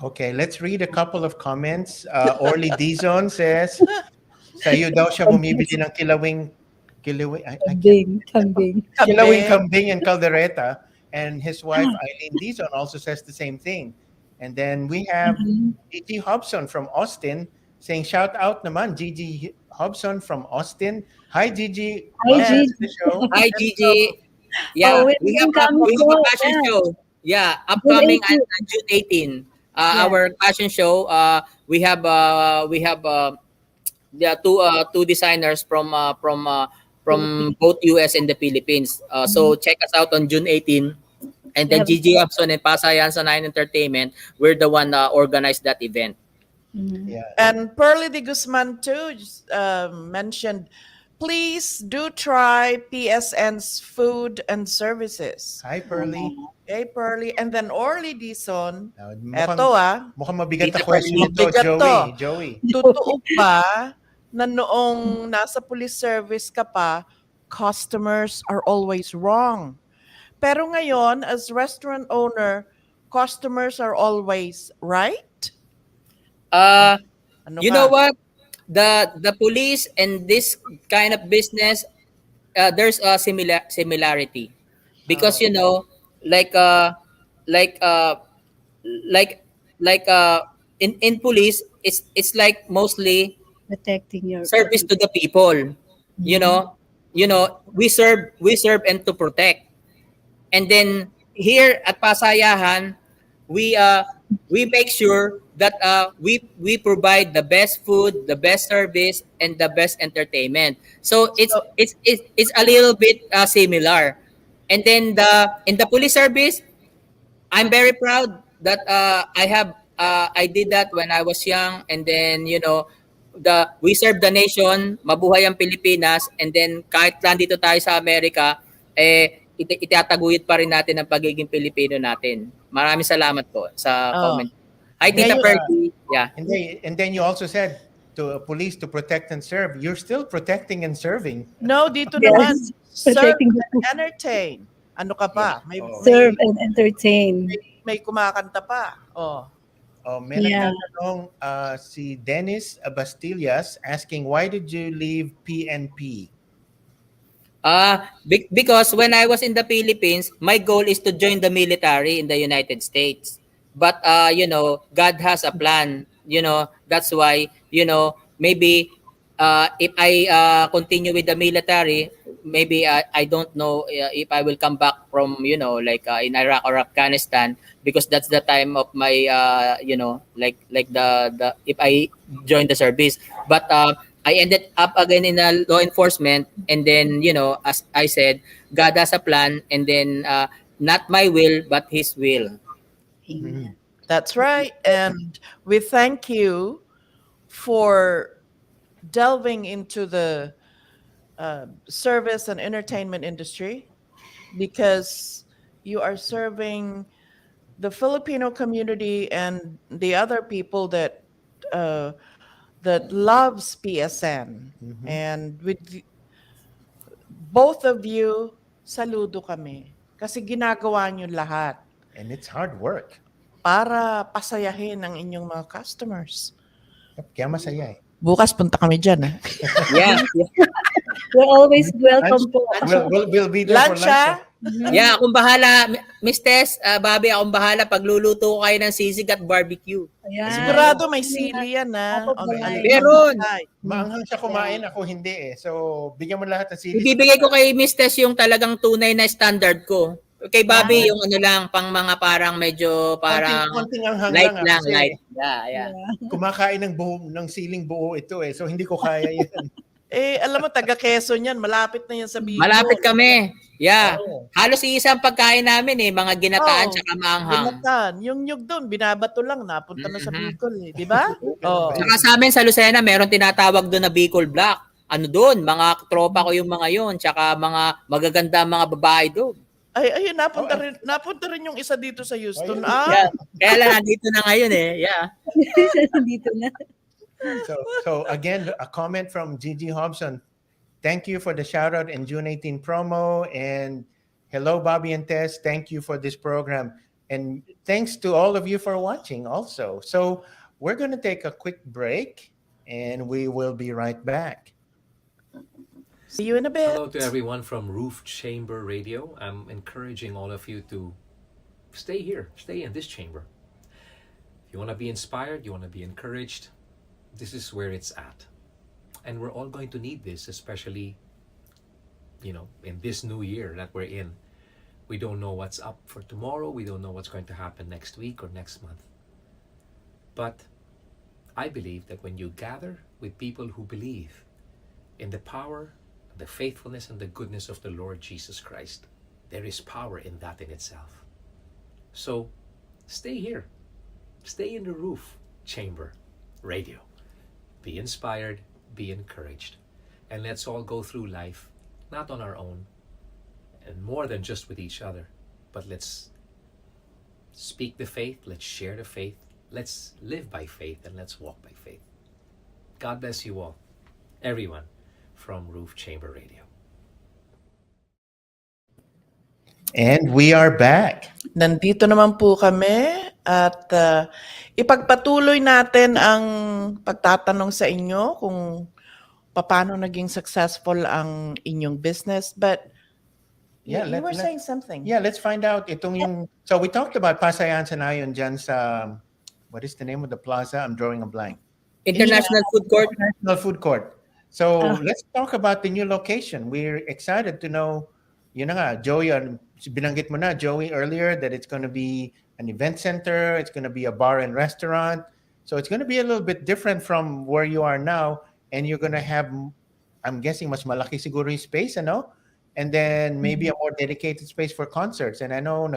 Speaker 1: Okay, let's read a couple of comments. Orly Dizon says, sa'yo daw siya bumibili ng kilawing kambing and caldereta. And his wife, Eileen Dizon, also says the same thing. And then we have Gigi Hobson from Austin saying, shout out naman, Gigi Hobson from Austin. Hi, Gigi.
Speaker 4: Hi, Gigi.
Speaker 1: The show.
Speaker 3: Hi, Gigi. Yeah, we have a fashion show. Yeah, upcoming on June 18. Our fashion show. We have two designers from both US and the Philippines. So check us out on June 18. And then Gigi Hobson and Pasayahan Sa Nayon Entertainment, we're the one organized that event.
Speaker 1: Yeah.
Speaker 2: And Pearly de Guzman too mentioned, please do try PSN's food and services.
Speaker 1: Hi, Pearly.
Speaker 2: Hey, Pearly. And then Orly Dizon,
Speaker 1: Mukhang
Speaker 2: eto
Speaker 1: mabigat na
Speaker 3: Dito,
Speaker 1: question ito,
Speaker 2: mabigat to.
Speaker 1: Joey.
Speaker 2: totoo ba na noong nasa police service ka pa, customers are always wrong. Pero ngayon, as restaurant owner, customers are always right?
Speaker 3: Uh,
Speaker 2: Ano
Speaker 3: you know
Speaker 2: ka?
Speaker 3: what? The police and this kind of business, there's a similarity, because
Speaker 2: Oh.
Speaker 3: like uh like uh like in police, it's like mostly
Speaker 4: Protecting your
Speaker 3: service
Speaker 4: public.
Speaker 3: to the people. you
Speaker 4: Mhm.
Speaker 3: know we serve and to protect. And then here at Pasayahan, we make sure that we provide the best food, the best service, and the best entertainment. So it's
Speaker 2: So,
Speaker 3: it's it's, it's a little bit similar. And then in the police service, I'm very proud that I did that when I was young. And then we serve the nation, mabuhay ang Pilipinas. And then kahit nandito tayo sa Amerika, itataguyod pa rin natin ang pagiging Pilipino natin. Maraming salamat po sa
Speaker 2: oh.
Speaker 3: comment. Hi Tita
Speaker 2: Ngayon,
Speaker 3: Fergie. Yeah.
Speaker 1: And then you also said to police to protect and serve. You're still protecting and serving.
Speaker 2: no, dito
Speaker 4: Yes.
Speaker 2: naman, serve
Speaker 4: Protecting the
Speaker 2: and entertain. Ano ka pa? May,
Speaker 1: Oh.
Speaker 4: Serve and entertain.
Speaker 2: may kumakanta pa. Oh.
Speaker 1: Oh, may
Speaker 4: Yeah.
Speaker 1: nagtatanong si Dennis Bastillas asking, why did you leave PNP?
Speaker 3: Because when I was in the Philippines, my goal is to join the military in the United States. But God has a plan. That's why maybe if I continue with the military, maybe I don't know if I will come back from like in Iraq or Afghanistan, because that's the time of my like the if I join the service. But I ended up again in law enforcement. And then as I said, God has a plan. And then not my will but His will.
Speaker 4: Amen.
Speaker 2: That's right. And we thank you for delving into the service and entertainment industry, because you are serving the Filipino community and the other people that loves PSN.
Speaker 1: Mhm.
Speaker 2: And with both of you, saludo kami. Kasi ginagawa niyo lahat
Speaker 1: And it's hard work.
Speaker 2: para pasayahin ang inyong mga customers.
Speaker 1: Kaya masaya eh.
Speaker 2: Bukas punta kami dyan.
Speaker 3: Yeah.
Speaker 4: We're always welcome po.
Speaker 1: We'll be there for
Speaker 2: Lunch,
Speaker 1: lunch.
Speaker 2: ah?
Speaker 3: Yeah, akong bahala. Miss Tess, Bobby, akong bahala. Pagluluto ko kayo ng sisig at barbecue.
Speaker 4: Ayan.
Speaker 2: Sigurado may sili yan, ha?
Speaker 4: Top of the line.
Speaker 3: Meron.
Speaker 1: Maanghang siya kumain, ako hindi eh. So, bigyan mo lahat ng sili.
Speaker 3: Ibibigay ko kay Miss Tess yung talagang tunay na standard ko. Kay Bobby, yung lang, pang mga parang medyo parang
Speaker 1: konting anghang
Speaker 3: light
Speaker 1: lang,
Speaker 3: lang,
Speaker 1: kasi
Speaker 3: light. Yeah.
Speaker 1: kumakain ng siling buo ito eh. So, hindi ko kaya yan.
Speaker 2: Alam mo, taga Quezon yan. Malapit na yan sa Bicol.
Speaker 3: Malapit kami. Yeah.
Speaker 1: Oo.
Speaker 3: Halos isang pagkain namin mga ginataan
Speaker 2: Oo.
Speaker 3: tsaka maanghang.
Speaker 2: Binatan. Yung nyug doon, binabato lang. Napunta na sa Bicol eh. Di ba? Oh.
Speaker 3: Saka sa amin sa Lucena, meron tinatawag doon na Bicol Black. Ano doon? Mga tropa ko yung mga yon, tsaka mga magaganda mga babae doon.
Speaker 2: Ayun, napunta rin yung isa dito sa Houston.
Speaker 1: Ayun.
Speaker 3: Yeah. Kaya lang nandito na ngayon eh. Yeah.
Speaker 4: Dito na.
Speaker 1: So again, a comment from 𝘗𝘰𝘯𝘵. Thank you for the shout out in June 18 promo. And hello, Bobby and Tess. Thank you for this program. And thanks to all of you for watching also. So we're going to take a quick break and we will be right back.
Speaker 2: See you in a bit.
Speaker 6: Hello to everyone from Roof Chamber Radio. I'm encouraging all of you to stay here, stay in this chamber. If you want to be inspired, you want to be encouraged, this is where it's at. And we're all going to need this, especially, in this new year that we're in. We don't know what's up for tomorrow. We don't know what's going to happen next week or next month. But I believe that when you gather with people who believe in the power, the faithfulness, and the goodness of the Lord Jesus Christ, there is power in that in itself. So stay here. Stay in the Roof Chamber Radio. Be inspired, be encouraged, and let's all go through life not on our own and more than just with each other, but let's speak the faith, let's share the faith, let's live by faith, and let's walk by faith. God bless you all, everyone from Roof Chamber Radio.
Speaker 1: And we are back.
Speaker 2: Nandito naman po kami at ipagpatuloy natin ang pagtatanong sa inyo kung paano naging successful ang inyong business. But
Speaker 1: Yeah,
Speaker 2: you were saying something.
Speaker 1: Yeah, let's find out. So we talked about Pasayahan Sa Nayon dyan sa, what is the name of the plaza? I'm drawing a blank.
Speaker 3: International Food Court.
Speaker 1: International Food Court. So let's talk about the new location. We're excited to know, yun na nga, Joey, binanggit mo na, Joey, earlier, that it's going to be an event center, it's going to be a bar and restaurant. So it's going to be a little bit different from where you are now, and you're going to have, I'm guessing, mas malaki siguro yung space, ano? And then maybe a more dedicated space for concerts. And I know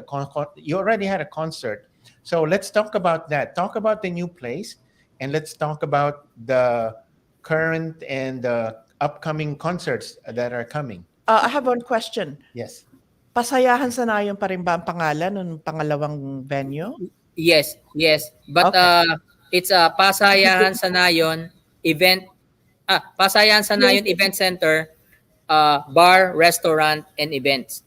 Speaker 1: you already had a concert. So let's talk about that. Talk about the new place, and let's talk about the current and the upcoming concerts that are coming.
Speaker 2: I have one question.
Speaker 1: Yes.
Speaker 2: Pasayahan Sa Nayon pa rin ba ang pangalan ng pangalawang venue?
Speaker 3: Yes. But it's a Pasayahan Sa Nayon event. Pasayahan Sa Nayon Event Center, bar, restaurant, and events.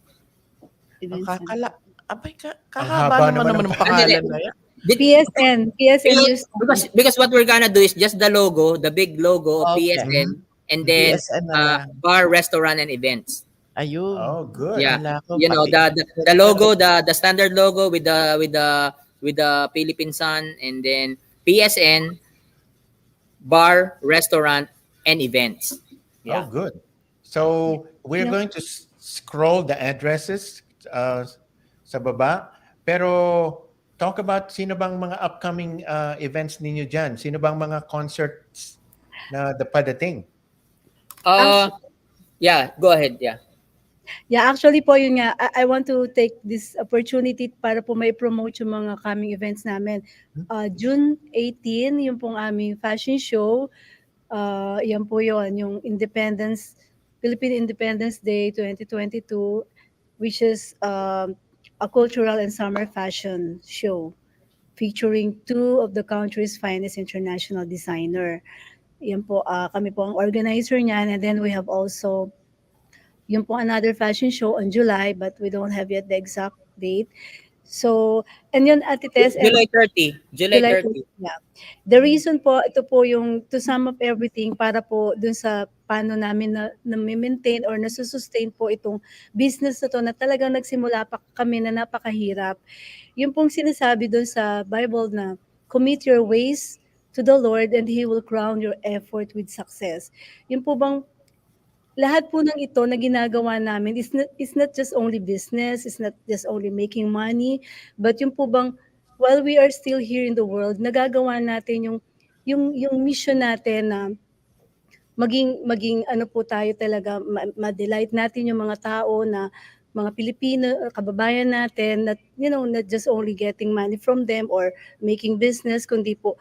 Speaker 2: Kahaba naman ng pangalan na yan.
Speaker 4: PSN Houston.
Speaker 3: Because what we're gonna do is just the logo, the big logo of PSN, and then
Speaker 2: PSN
Speaker 3: bar, restaurant, and events.
Speaker 2: Ayun.
Speaker 1: Oh, good.
Speaker 3: Yeah, you know the logo, the standard logo with the Philippine sun, and then PSN, bar, restaurant, and events.
Speaker 1: Oh, good. So we're going to scroll the addresses sa baba. Pero talk about sino bang mga upcoming events ninyo dyan? Sino bang mga concerts na padating?
Speaker 3: Yeah, go ahead.
Speaker 4: Yeah, actually po yun nga, I want to take this opportunity para po may promote yung mga coming events namin. June 18, yung pong aming fashion show. Yan po yun, yung Philippine Independence Day 2022, which is a cultural and summer fashion show featuring 2 of the country's finest international designer. Yan po, kami po ang organizer niyan. And then we have also yung po another fashion show on July, but we don't have yet the exact date. So, and yun, Ate Tess.
Speaker 3: July 30.
Speaker 4: Yeah. The reason po, ito po yung to sum up everything para po dun sa paano namin na-maintain or nasusustain po itong business na to na talagang nagsimula pa kami na napakahirap. Yung pong sinasabi dun sa Bible na commit your ways to the Lord and He will crown your effort with success. Yung po bang lahat po ng ito na ginagawa namin is not just only business, it's not just only making money, but yung po bang while we are still here in the world, nagagawa natin yung mission natin na maging ano po tayo talaga, ma-delight natin yung mga tao na mga Pilipino, kababayan natin, that, you know, not just only getting money from them or making business, kundi po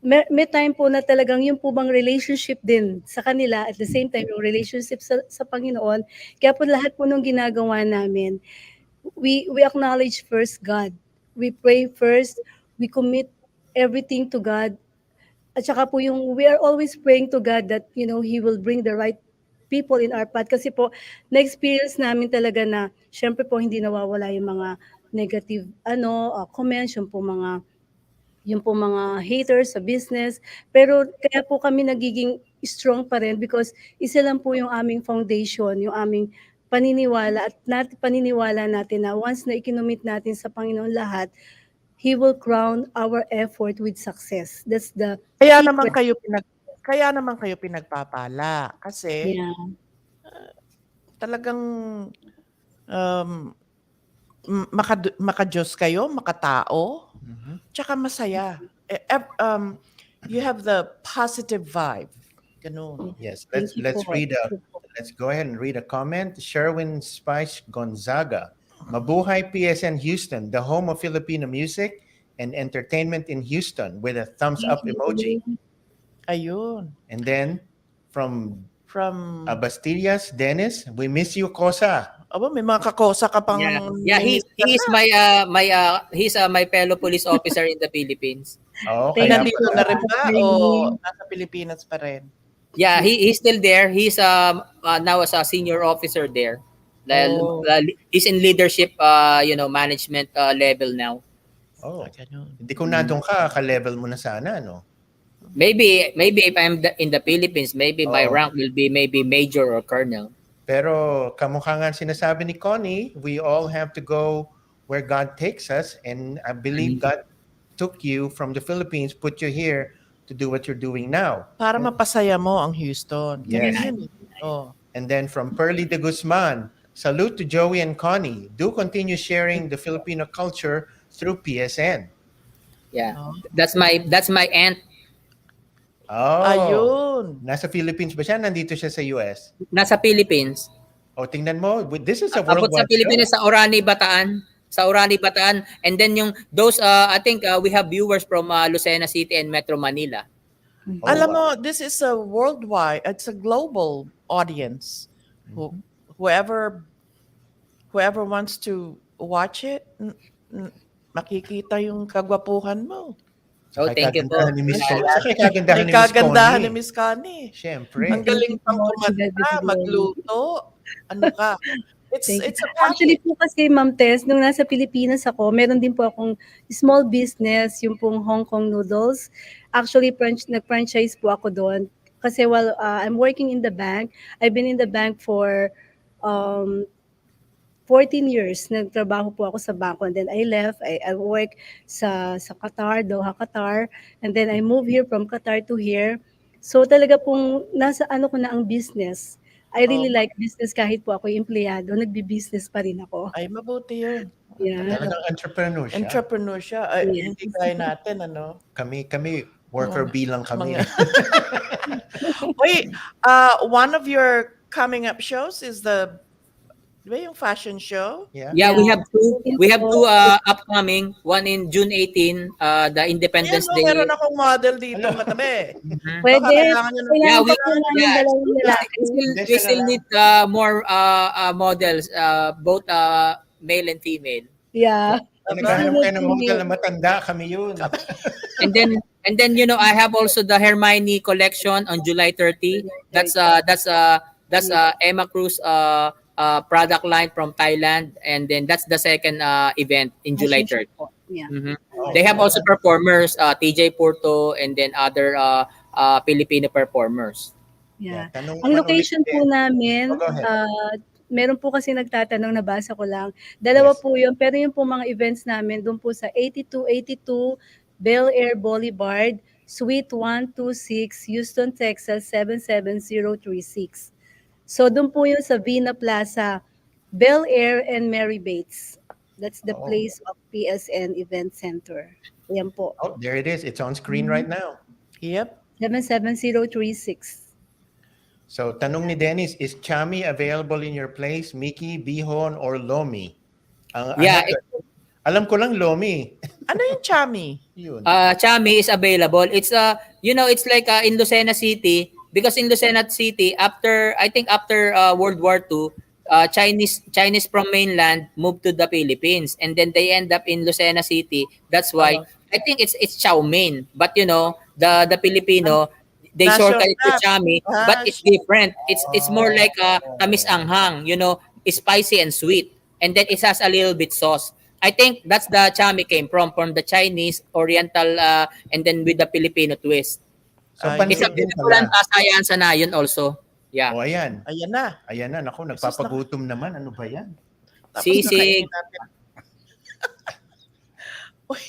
Speaker 4: may time po na talagang yung po bang relationship din sa kanila at the same time yung relationship sa Panginoon. Kaya po lahat po nung ginagawa namin, we acknowledge first God. We pray first, we commit everything to God. At saka po we are always praying to God that, you know, He will bring the right people in our path. Kasi po, na-experience namin talaga na, syempre po, hindi nawawala yung mga negative comments, yung po mga haters sa business. Pero kaya po kami nagiging strong pa rin because isa lang po yung aming foundation, yung aming paniniwala at paniniwala natin na once na ikinomit natin sa Panginoon lahat, He will crown our effort with success. That's the
Speaker 2: Kaya naman kayo pinagpapala kasi talagang maka-Diyos kayo, makatao, tsaka masaya. You have the positive vibe. Ganun.
Speaker 1: Yes, let's go ahead and read a comment. Sherwin Spice Gonzaga. Mabuhay PSN Houston, the home of Filipino music and entertainment in Houston, with a thumbs up emoji.
Speaker 2: Ayun.
Speaker 1: And then from Bastillas, Dennis, we miss you, Kosa.
Speaker 2: Aba, may mga kakosa ka pang...
Speaker 3: Yeah, he's my fellow police officer in the Philippines.
Speaker 1: Oh,
Speaker 2: nandito na rin ba o nasa Pilipinas pa rin?
Speaker 3: Yeah, he's still there. He's now as a senior officer there.
Speaker 2: Oh.
Speaker 3: He's in leadership, management level now.
Speaker 1: Oh,
Speaker 2: Ganun.
Speaker 1: hindi kung nandun ka, ka-level mo na sana, no?
Speaker 3: Maybe if I'm in the Philippines, maybe my
Speaker 1: Oo.
Speaker 3: rank will be maybe major or colonel.
Speaker 1: Pero kamukha nga sinasabi ni Connie, we all have to go where God takes us, and I believe God took you from the Philippines, put you here to do what you're doing now.
Speaker 2: Para mapasaya mo ang Houston.
Speaker 1: Yes.
Speaker 2: Ganun yun eh. Oh.
Speaker 1: And then from Pearly de Guzman, salute to Joey and Connie. Do continue sharing the Filipino culture through PSN.
Speaker 3: Yeah.
Speaker 2: Oh.
Speaker 3: That's my aunt.
Speaker 1: Oh,
Speaker 2: Ayun.
Speaker 1: nasa Philippines ba siya? Nandito siya sa US?
Speaker 3: Nasa Philippines.
Speaker 1: O, tingnan mo. This is a
Speaker 3: Abot
Speaker 1: worldwide
Speaker 3: sa Pilipinas, sa Orani, Bataan. And then those, I think we have viewers from Lucena City and Metro Manila.
Speaker 1: Oh,
Speaker 2: Alam
Speaker 1: wow.
Speaker 2: mo, this is a worldwide, it's a global audience. Whoever wants to watch it, makikita yung kagwapuhan mo.
Speaker 3: Oh, thank you po.
Speaker 1: Kagandahan ni Miss Connie. Saka kagandahan
Speaker 2: May
Speaker 1: ni Miss
Speaker 2: kagandahan ni
Speaker 1: Connie.
Speaker 2: Miss Connie.
Speaker 1: Siyempre.
Speaker 2: Ang galing pang
Speaker 4: Thank you so much,
Speaker 2: kumanta,
Speaker 4: Gabi.
Speaker 2: magluto. Ano ka? It's a
Speaker 4: Actually po kasi, Ma'am Tess, nung nasa Pilipinas ako, meron din po akong small business, yung pong Hong Kong noodles. Actually, nag-franchise po ako doon. Kasi while I'm working in the bank, I've been in the bank for 14 years. Nagtrabaho po ako sa bangko. And then I left. I work sa Qatar, Doha, Qatar. And then I moved here from Qatar to here. So talaga pong nasa ano ko na ang business. I really like business kahit po ako yung empleyado. Nagbi-business pa rin ako.
Speaker 2: Ay, mabuti yun.
Speaker 4: Yeah.
Speaker 1: Talagang entrepreneur siya.
Speaker 2: Entrepreneur siya. Ay,
Speaker 4: Yes.
Speaker 2: hindi kaya natin, ano?
Speaker 1: Kami, worker bee lang kami.
Speaker 2: Wait, one of your coming up shows is di ba yung fashion show?
Speaker 1: Yeah.
Speaker 3: Yeah, we have two upcoming. One in June 18, the Independence
Speaker 2: Ayan,
Speaker 3: Day.
Speaker 2: meron akong model dito katabi.
Speaker 4: Pwede.
Speaker 2: Baka kailangan nyo ng-
Speaker 3: Yeah,
Speaker 4: Kailangan pa po namin dalawang lalaki.
Speaker 3: We still need more models, both male and female.
Speaker 4: Yeah.
Speaker 1: Naghahanap kayo ng model na matanda, kami yun.
Speaker 3: And then I have also the 𝘗𝘰𝘚 collection on July 30. That's 𝘗𝘰𝘚𝘕 Cruz product line from Thailand, and then that's the second event in July 30.
Speaker 4: Yeah.
Speaker 3: They have also performers, TJ Porto, and then other Filipino performers.
Speaker 4: Yeah.
Speaker 1: Tanong
Speaker 4: Ang
Speaker 1: naman
Speaker 4: location
Speaker 1: ulit
Speaker 4: po
Speaker 1: din.
Speaker 4: namin,
Speaker 1: Oh, go ahead.
Speaker 4: meron po kasi nagtatanong, nabasa ko lang. Dalawa
Speaker 1: Yes.
Speaker 4: po yun, pero yung po mga events namin, doon po sa 8282 𝘗𝘁𝘄 Boulevard, Suite 126, Houston, Texas 77036. So doon po yun sa Vina Plaza, 𝘗𝘁𝘄 and Mary Bates. That's the
Speaker 1: Oh.
Speaker 4: place of PSN Event Center. Ayan po,
Speaker 1: Oh, there it is. It's on screen right now.
Speaker 2: Yep.
Speaker 4: 77036.
Speaker 1: So, tanong ni Dennis, is Chami available in your place? Mickey, Bihon, or Lomi?
Speaker 3: Yeah,
Speaker 1: alam ko lang Lomi.
Speaker 2: Ano yung chami?
Speaker 1: Yun.
Speaker 3: 𝘗𝘕 is available. It's it's like in Lucena City, because in Lucena City after World War II, Chinese from mainland moved to the Philippines, and then they end up in Lucena City. That's why I think it's chow mein, but the Filipino, they
Speaker 2: National
Speaker 3: shortcut it to
Speaker 2: Cup.
Speaker 3: chami, but it's different. It's more like tamis anghang, spicy and sweet, and then it has a little bit sauce. I think that's the chami came from the Chinese, Oriental, and then with the Filipino twist.
Speaker 1: So,
Speaker 2: Ay,
Speaker 3: It's a
Speaker 1: pansit din
Speaker 3: beautiful and
Speaker 1: pala.
Speaker 3: Pasayahan Sa Nayon also. Yeah.
Speaker 1: Oh, ayan.
Speaker 2: Ayan na.
Speaker 1: Ayan na. Naku, nagpapagutom naman. Ano ba yan?
Speaker 2: Tapos
Speaker 3: Sisig.
Speaker 2: nakainin natin. Uy,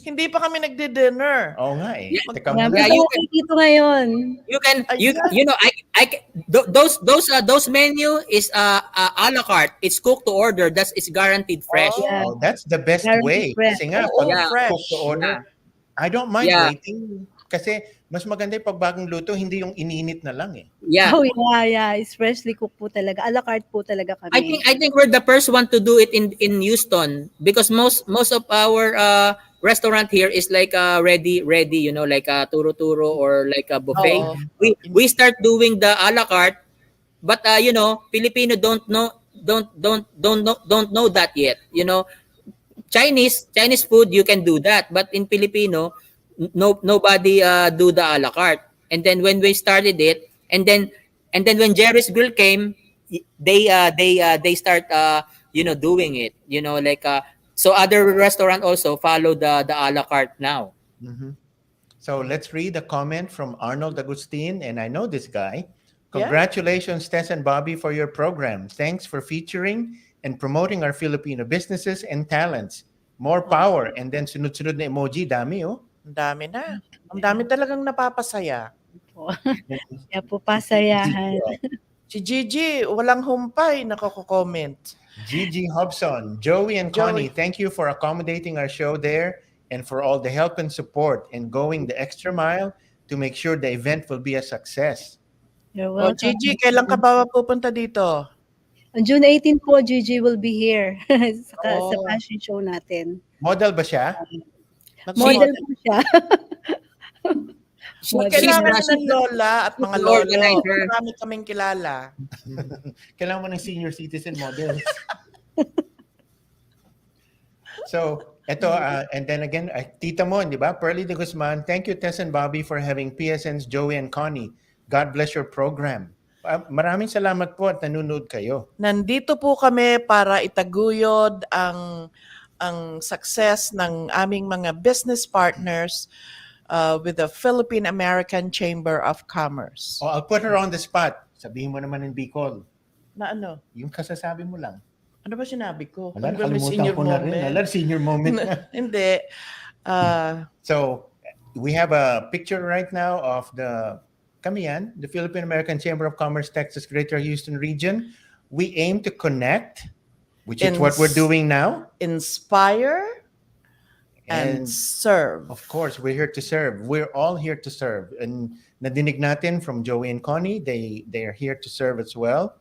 Speaker 2: hindi pa kami nagdi-dinner.
Speaker 1: Oo nga eh. Teka
Speaker 4: Yeah,
Speaker 1: muna.
Speaker 3: Yeah,
Speaker 4: may
Speaker 3: you
Speaker 4: okay dito ngayon.
Speaker 3: You can
Speaker 2: Ayan.
Speaker 3: those menu is a la carte. It's cooked to order. It's guaranteed fresh.
Speaker 4: Yeah.
Speaker 1: Oh, that's the best
Speaker 4: Guaranteed
Speaker 1: way.
Speaker 4: fresh.
Speaker 1: Kasi nga,
Speaker 2: Oo,
Speaker 1: pag
Speaker 2: fresh.
Speaker 1: cook to order, I don't mind
Speaker 3: Yeah.
Speaker 1: waiting. Kasi mas maganda yung pag bagong luto, hindi yung ininit na lang eh.
Speaker 3: Yeah.
Speaker 4: Oh yeah. It's freshly cooked po talaga. A la carte po talaga kami.
Speaker 3: I think we're the first one to do it in Houston, because most of our restaurant here is like ready, like a turo-turo or like a buffet.
Speaker 2: Oo.
Speaker 3: We start doing the a la carte, but Filipino don't know that yet. Chinese food you can do that, but in Filipino nobody do the a la carte. And then when we started it, and then when Jerry's Grill came, they start doing it, like so other restaurant also follow the a la carte now.
Speaker 1: Mhm. So let's read a comment from Arnold Agustin, and I know this guy.
Speaker 2: Yeah.
Speaker 1: Congratulations, Tess and Bobby, for your program. Thanks for featuring and promoting our Filipino businesses and talents. More power. And then sunod-sunod na emoji, dami oh.
Speaker 2: Ang dami na. Ang dami talagang napapasaya.
Speaker 4: Po. Kaya po pasayahan.
Speaker 2: Si Gigi, walang humpay, nakako-comment.
Speaker 1: Gigi Hobson, Joey and Connie, thank you for accommodating our show there and for all the help and support and going the extra mile to make sure the event will be a success.
Speaker 4: You're
Speaker 2: Oh,
Speaker 4: welcome.
Speaker 2: Gigi, kailan ka ba pupunta dito?
Speaker 4: On June 18 po, Gigi will be here sa
Speaker 2: Oh.
Speaker 4: fashion show natin.
Speaker 1: Model ba siya?
Speaker 4: Model po siya.
Speaker 2: Kailangan ng lola at mga lolo.
Speaker 3: Organizer.
Speaker 2: Marami kaming kilala.
Speaker 1: Kailangan mo ng senior citizen models. So, ito, and then again, tita mo, di ba? Pearly de Guzman, thank you, Tess and Bobby, for having PSN's Joey and Connie. God bless your program. Maraming salamat po at nanonood kayo.
Speaker 2: Nandito po kami para itaguyod ang success ng aming mga business partners with the Philippine American Chamber of Commerce.
Speaker 1: Oh, I'll put her on the spot. Sabihin mo naman in Bicol.
Speaker 2: Na ano?
Speaker 1: Yung kasasabi mo lang.
Speaker 2: Ano ba sinabi ko?
Speaker 1: Wala,
Speaker 2: Ano ba, may
Speaker 1: nakalimutan
Speaker 2: senior
Speaker 1: ko na rin.
Speaker 2: moment?
Speaker 1: Wala, senior moment na.
Speaker 2: Hindi.
Speaker 1: So, we have a picture right now of the Philippine American Chamber of Commerce, Texas Greater Houston region. We aim to connect, which is what we're doing now.
Speaker 2: Inspire and serve.
Speaker 1: Of course, we're here to serve. We're all here to serve. And nadinig natin from Joey and Connie, they are here to serve as well.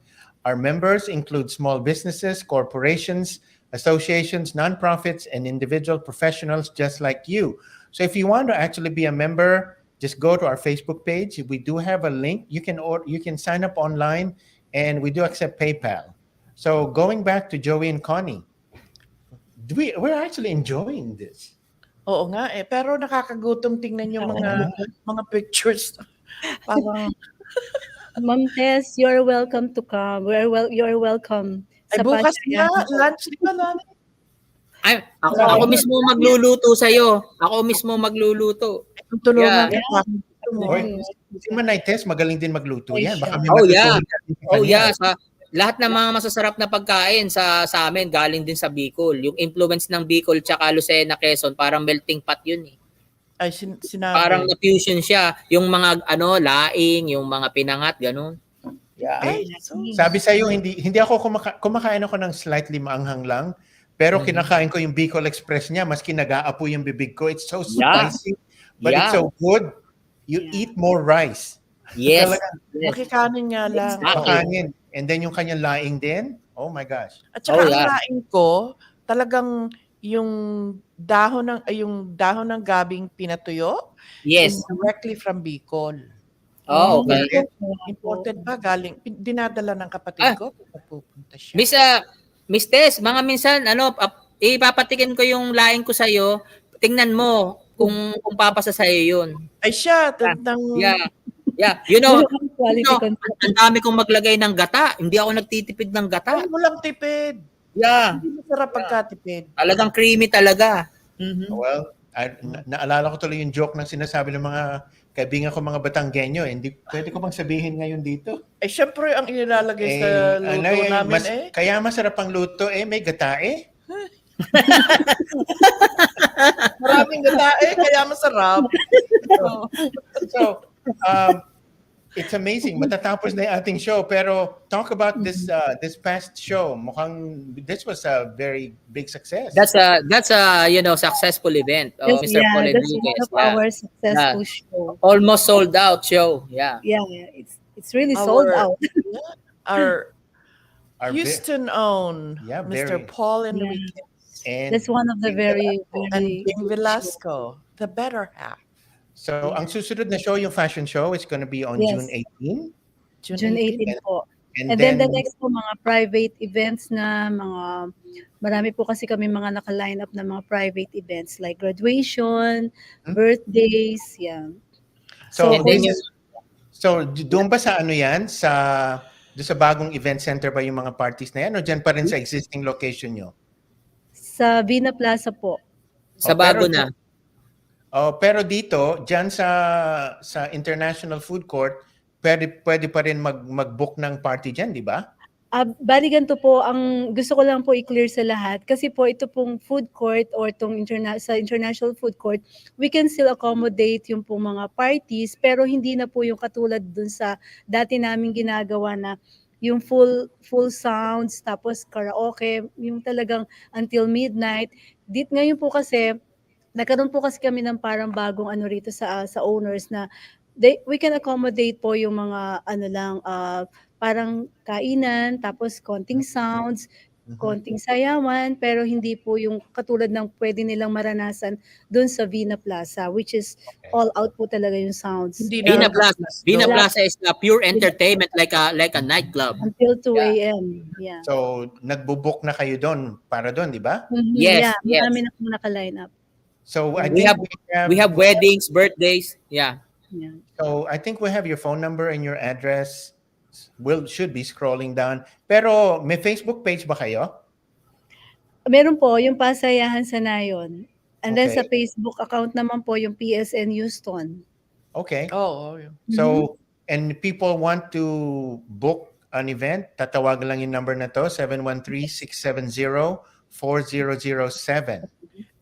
Speaker 1: Our members include small businesses, corporations, associations, nonprofits, and individual professionals just like you. So if you want to actually be a member, just go to our Facebook page. We do have a link. You can sign up online, and we do accept PayPal. So going back to Joey and Connie, we're actually enjoying this.
Speaker 2: Oo nga eh. Pero nakakagutom tingnan yung mga pictures. Parang,
Speaker 4: Ma'am Tess, you're welcome to come. You're welcome.
Speaker 2: ay
Speaker 4: Sa
Speaker 2: bukas
Speaker 4: Pasaya.
Speaker 2: na, lunch di ba namin?
Speaker 3: Ay, ako mismo magluluto sa'yo. Ako mismo magluluto.
Speaker 2: Tulungan
Speaker 3: Yeah.
Speaker 2: kita.
Speaker 1: Or, si Manay Tess, magaling din magluto yan. Baka may
Speaker 3: Oh, yeah.
Speaker 1: matutunan natin sa
Speaker 3: Oh
Speaker 1: kanya.
Speaker 3: yeah, lahat ng mga masasarap na pagkain sa amin galing din sa Bicol. Yung influence ng Bicol tsaka Lucena, Quezon, parang melting pot yun eh.
Speaker 2: Ay, sinabi.
Speaker 3: Parang na-fusion siya. Yung mga laing, yung mga pinangat, ganun. Yeah.
Speaker 2: Ay,
Speaker 1: Sabi sa iyo hindi ako kumakain ako ng slightly maanghang lang, pero kinakain ko yung Bicol Express niya, maski nag-aapoy yung bibig ko. It's so spicy, but it's so good. You eat more rice.
Speaker 3: Yes.
Speaker 2: makikanin nga lang.
Speaker 1: Kanin. And then yung kanyang laing din. Oh my gosh.
Speaker 2: At saka
Speaker 3: Oh, yeah.
Speaker 2: ang laing ko, talagang yung dahon ng gabing pinatuyo
Speaker 3: Yes.
Speaker 2: is directly from Bicol.
Speaker 3: Oh, okay.
Speaker 2: Imported pa galing, dinadala ng kapatid ko pag pupunta siya.
Speaker 3: Miss Tess, mga minsan ipapatikin ko yung laing ko sa iyo. Tingnan mo kung papasa sa iyo 'yun.
Speaker 2: Ay siya,
Speaker 3: Yeah. Yeah, you know,
Speaker 4: Quality control.
Speaker 3: ang dami kong maglagay ng gata. Hindi ako nagtitipid ng gata.
Speaker 2: ay, walang tipid.
Speaker 3: Yeah.
Speaker 2: Hindi masarap pagkatipid.
Speaker 3: Talagang creamy talaga.
Speaker 1: Well, naalala ko tuloy yung joke ng sinasabi ng mga kaibigan ko mga Batanggenyo. Hindi pwede ko bang sabihin ngayon dito?
Speaker 2: Eh, syempre, ang ilalagay sa luto namin
Speaker 1: Kaya masarap ang luto may gatae.
Speaker 2: Maraming gatae, kaya masarap.
Speaker 1: So, it's amazing. Matatapos na yung ating show. Pero talk about this past show. Mukhang this was a very big success.
Speaker 3: That's a successful event.
Speaker 4: That's
Speaker 3: Mr. Paul
Speaker 4: one
Speaker 3: Enriquez.
Speaker 4: of our successful show.
Speaker 3: Almost sold out show. Yeah.
Speaker 4: Yeah, it's really sold out.
Speaker 2: Our
Speaker 1: Our
Speaker 2: Houston own
Speaker 1: Yeah,
Speaker 2: Mr.
Speaker 1: very.
Speaker 2: Paul Enriquez
Speaker 1: and
Speaker 4: That's one of the very,
Speaker 2: and
Speaker 4: very
Speaker 2: Bing Velasco, the better half.
Speaker 1: so ang susunod na show, yung fashion show, is going to be on
Speaker 4: Yes.
Speaker 1: June 18.
Speaker 4: June 18 po.
Speaker 1: And
Speaker 4: And then the next po, mga private events na, marami po kasi kami mga naka-line up na mga private events like graduation, birthdays, yeah.
Speaker 1: So,
Speaker 3: And then
Speaker 1: doon ba sa ano yan? Doon sa bagong event center ba yung mga parties na yan? O dyan pa rin sa existing location nyo?
Speaker 4: Sa Vina Plaza po.
Speaker 3: Sa
Speaker 1: pero
Speaker 3: bago na.
Speaker 1: pero dito, dyan sa International Food Court, pwede pa rin mag-book ng party dyan, di ba?
Speaker 4: Bali ganito po, ang gusto ko lang po i-clear sa lahat, kasi po ito pong food court or sa International Food Court, we can still accommodate yung pong mga parties, pero hindi na po yung katulad dun sa dati naming ginagawa na yung full sounds, tapos karaoke, yung talagang until midnight. Ngayon po kasi, nagkaroon po kasi kami ng parang bagong ano rito sa owners na we can accommodate po yung mga ano lang, parang kainan, tapos konting sounds, konting sayawan, pero hindi po yung katulad ng pwede nilang maranasan doon sa Vina Plaza, which is all out po talaga yung sounds.
Speaker 2: Hindi
Speaker 3: Vina
Speaker 2: na
Speaker 3: Plaza. Vina Plaza is pure entertainment, like a nightclub.
Speaker 4: Until 2 a.m. Yeah.
Speaker 1: So, nagbo-book na kayo doon para doon, di ba?
Speaker 3: Yes,
Speaker 4: Yeah,
Speaker 3: yes.
Speaker 4: marami na pong naka-line up.
Speaker 1: So, I
Speaker 3: We
Speaker 1: think
Speaker 3: We have weddings, birthdays. Yeah.
Speaker 4: Yeah.
Speaker 1: So, I think we have your phone number and your address. Should be scrolling down. Pero may Facebook page ba kayo?
Speaker 4: Meron po yung Pasayahan Sa Nayon. And then
Speaker 1: Okay.
Speaker 4: sa Facebook account naman po yung PSN Houston.
Speaker 1: Okay.
Speaker 2: Oh, yeah.
Speaker 1: So, and people want to book an event, tatawagan lang yung number na to, 713-670-4007.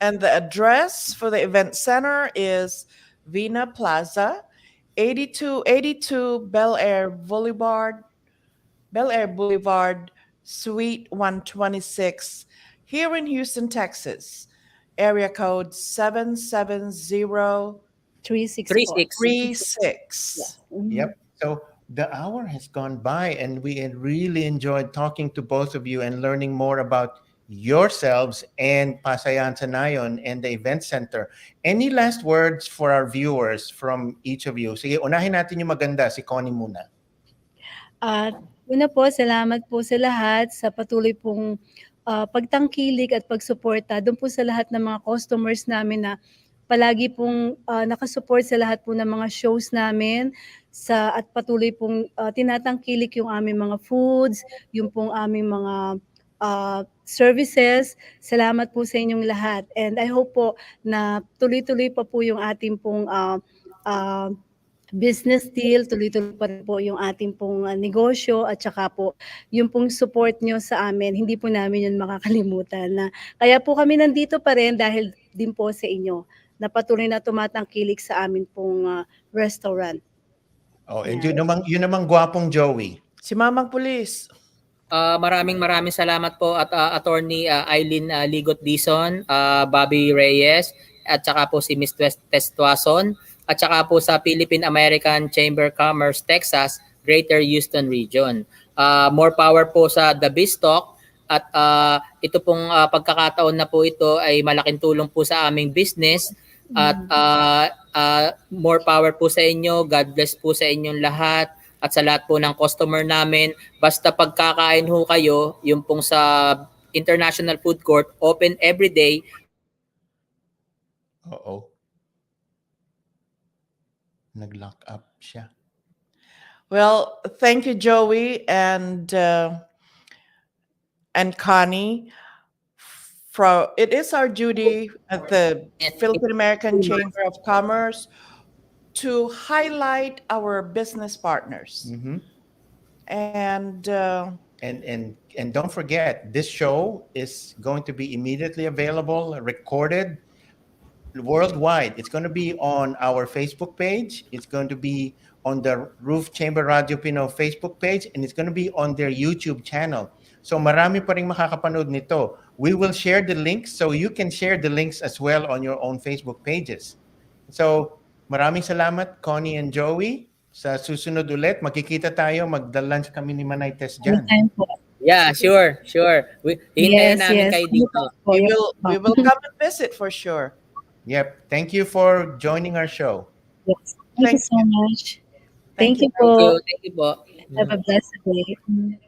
Speaker 2: And the address for the event center is Vina Plaza, 8282 𝘗𝘀𝑎𝑟𝑒 Suite 126, here in Houston, Texas. Area code 77036.
Speaker 4: 36.
Speaker 1: Yep. So the hour has gone by, and we had really enjoyed talking to both of you and learning more about yourselves and Pasayahan Sa Nayon and the event center. Any last words for our viewers from each of you? Sige, unahin natin yung maganda, si Connie muna.
Speaker 4: Una po, salamat po sa lahat sa patuloy pong pagtangkilik at pagsuporta doon po sa lahat ng mga customers namin na palagi pong nakasupport sa lahat po ng mga shows namin at patuloy pong tinatangkilik yung aming mga foods, yung pong aming mga services. Salamat po sa inyong lahat. And I hope po na tuloy-tuloy pa po yung ating pong business deal, tuloy-tuloy pa rin po yung ating pong negosyo, at saka po yung pong support nyo sa amin, hindi po namin yun makakalimutan. Kaya po kami nandito pa rin dahil din po sa inyo na patuloy na tumatangkilik sa amin pong restaurant.
Speaker 1: Oh, and yun namang gwapong Joey.
Speaker 2: Si Mamang Pulis.
Speaker 3: Maraming salamat po at Attorney Eileen Ligot Dizon, Bobby Reyes, at saka po si Miss Tess Tuason, at saka po sa Philippine American Chamber of Commerce, Texas, Greater Houston Region. More power po sa The Biztalk, at ito pong pagkakataon na po ito ay malaking tulong po sa aming business, at more power po sa inyo. God bless po sa inyong lahat. At sa lahat po ng customer namin, basta pagkakain ho kayo, yung pong sa International Food Court, open every day.
Speaker 1: Uh-oh. Nag-lock up siya.
Speaker 2: Well, thank you, Joey and Connie. It is our duty at the Philippine American Chamber of Commerce to highlight our business partners.
Speaker 1: Mm-hmm.
Speaker 2: And
Speaker 1: don't forget, this show is going to be immediately available, recorded worldwide. It's going to be on our Facebook page. It's going to be on the Roof Chamber Radio Pinoy Facebook page, and it's going to be on their YouTube channel. So marami pa ring makakapanood nito. We will share the links, so you can share the links as well on your own Facebook pages. So maraming salamat, Connie and Joey. Sa susunod ulit, magkikita tayo, magda-lunch kami ni Manay Tess dyan.
Speaker 4: Anytime po.
Speaker 3: Yeah, sure. Hihintayin namin kayo dito.
Speaker 2: we will come and visit for sure.
Speaker 1: Yep. Thank you for joining our show.
Speaker 4: Yes. Thank you so much. Thank you
Speaker 3: Thank
Speaker 4: po.
Speaker 3: you po.
Speaker 4: Have a blessed day.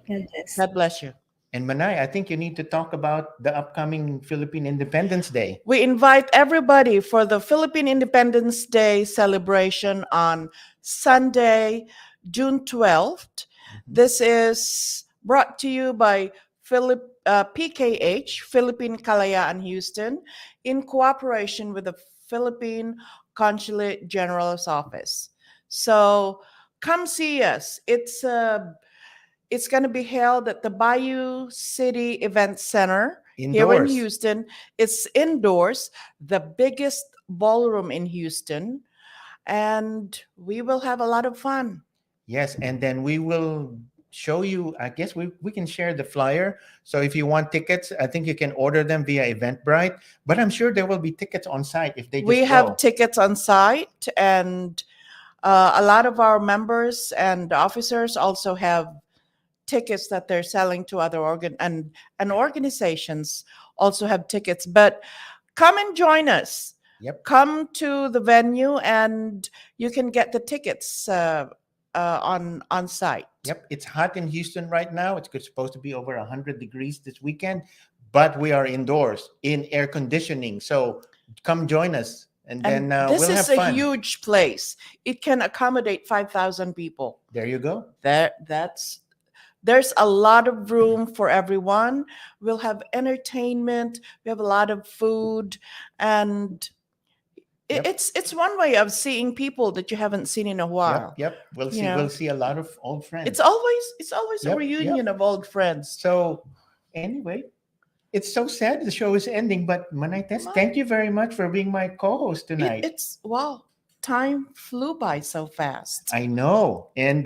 Speaker 4: God bless.
Speaker 2: God bless you.
Speaker 1: And Manay, I think you need to talk about the upcoming Philippine Independence Day.
Speaker 2: We invite everybody for the Philippine Independence Day celebration on Sunday, June 12th. This is brought to you by PKH, Philippine Kalayaan Houston, in cooperation with the Philippine Consulate General's Office. So come see us. It's going to be held at the Bayou City Event Center here in
Speaker 1: Indoors.
Speaker 2: Houston. It's indoors, the biggest ballroom in Houston, and we will have a lot of fun.
Speaker 1: Yes, and then we will show you, I guess we can share the flyer. So if you want tickets, I think you can order them via Eventbrite, but I'm sure there will be tickets on site if they just
Speaker 2: We
Speaker 1: go.
Speaker 2: have tickets on site, and a lot of our members and officers also have tickets that they're selling to other and organizations also have tickets. But come and join us.
Speaker 1: Yep.
Speaker 2: Come to the venue, and you can get the tickets on site.
Speaker 1: Yep, it's hot in Houston right now. It's supposed to be over 100 degrees this weekend, but we are indoors in air conditioning. So come join us, and then
Speaker 2: this
Speaker 1: we'll
Speaker 2: is
Speaker 1: have
Speaker 2: a
Speaker 1: fun.
Speaker 2: huge place. It can accommodate 5,000 people.
Speaker 1: There you go.
Speaker 2: There's a lot of room for everyone. We'll have entertainment. We have a lot of food, and
Speaker 1: Yep.
Speaker 2: it's one way of seeing people that you haven't seen in a while.
Speaker 1: Yep. We'll see.
Speaker 2: You know.
Speaker 1: We'll see a lot of old friends.
Speaker 2: It's always a
Speaker 1: Yep,
Speaker 2: reunion of old friends.
Speaker 1: So anyway, it's so sad the show is ending, but Manay Tess, thank you very much for being my co-host tonight.
Speaker 2: Wow, time flew by so fast.
Speaker 1: I know, and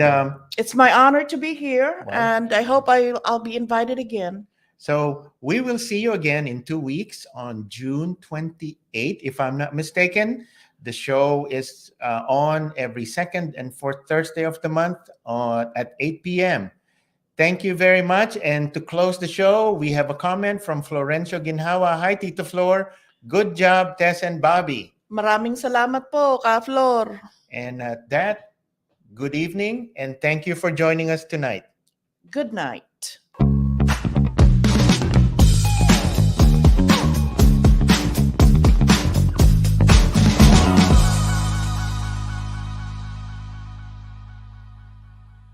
Speaker 2: It's my honor to be here,
Speaker 1: Well.
Speaker 2: and I hope I'll be invited again.
Speaker 1: so we will see you again in 2 weeks on June 28th, if I'm not mistaken. The show is on every second and fourth Thursday of the month at 8 p.m. Thank you very much. And to close the show, we have a comment from Florencio Ginhawa. Hi, Tito Flor. Good job, Tess and Bobby.
Speaker 2: Maraming salamat po, Ka Flor.
Speaker 1: And at that, good evening, and thank you for joining us tonight.
Speaker 2: Good night.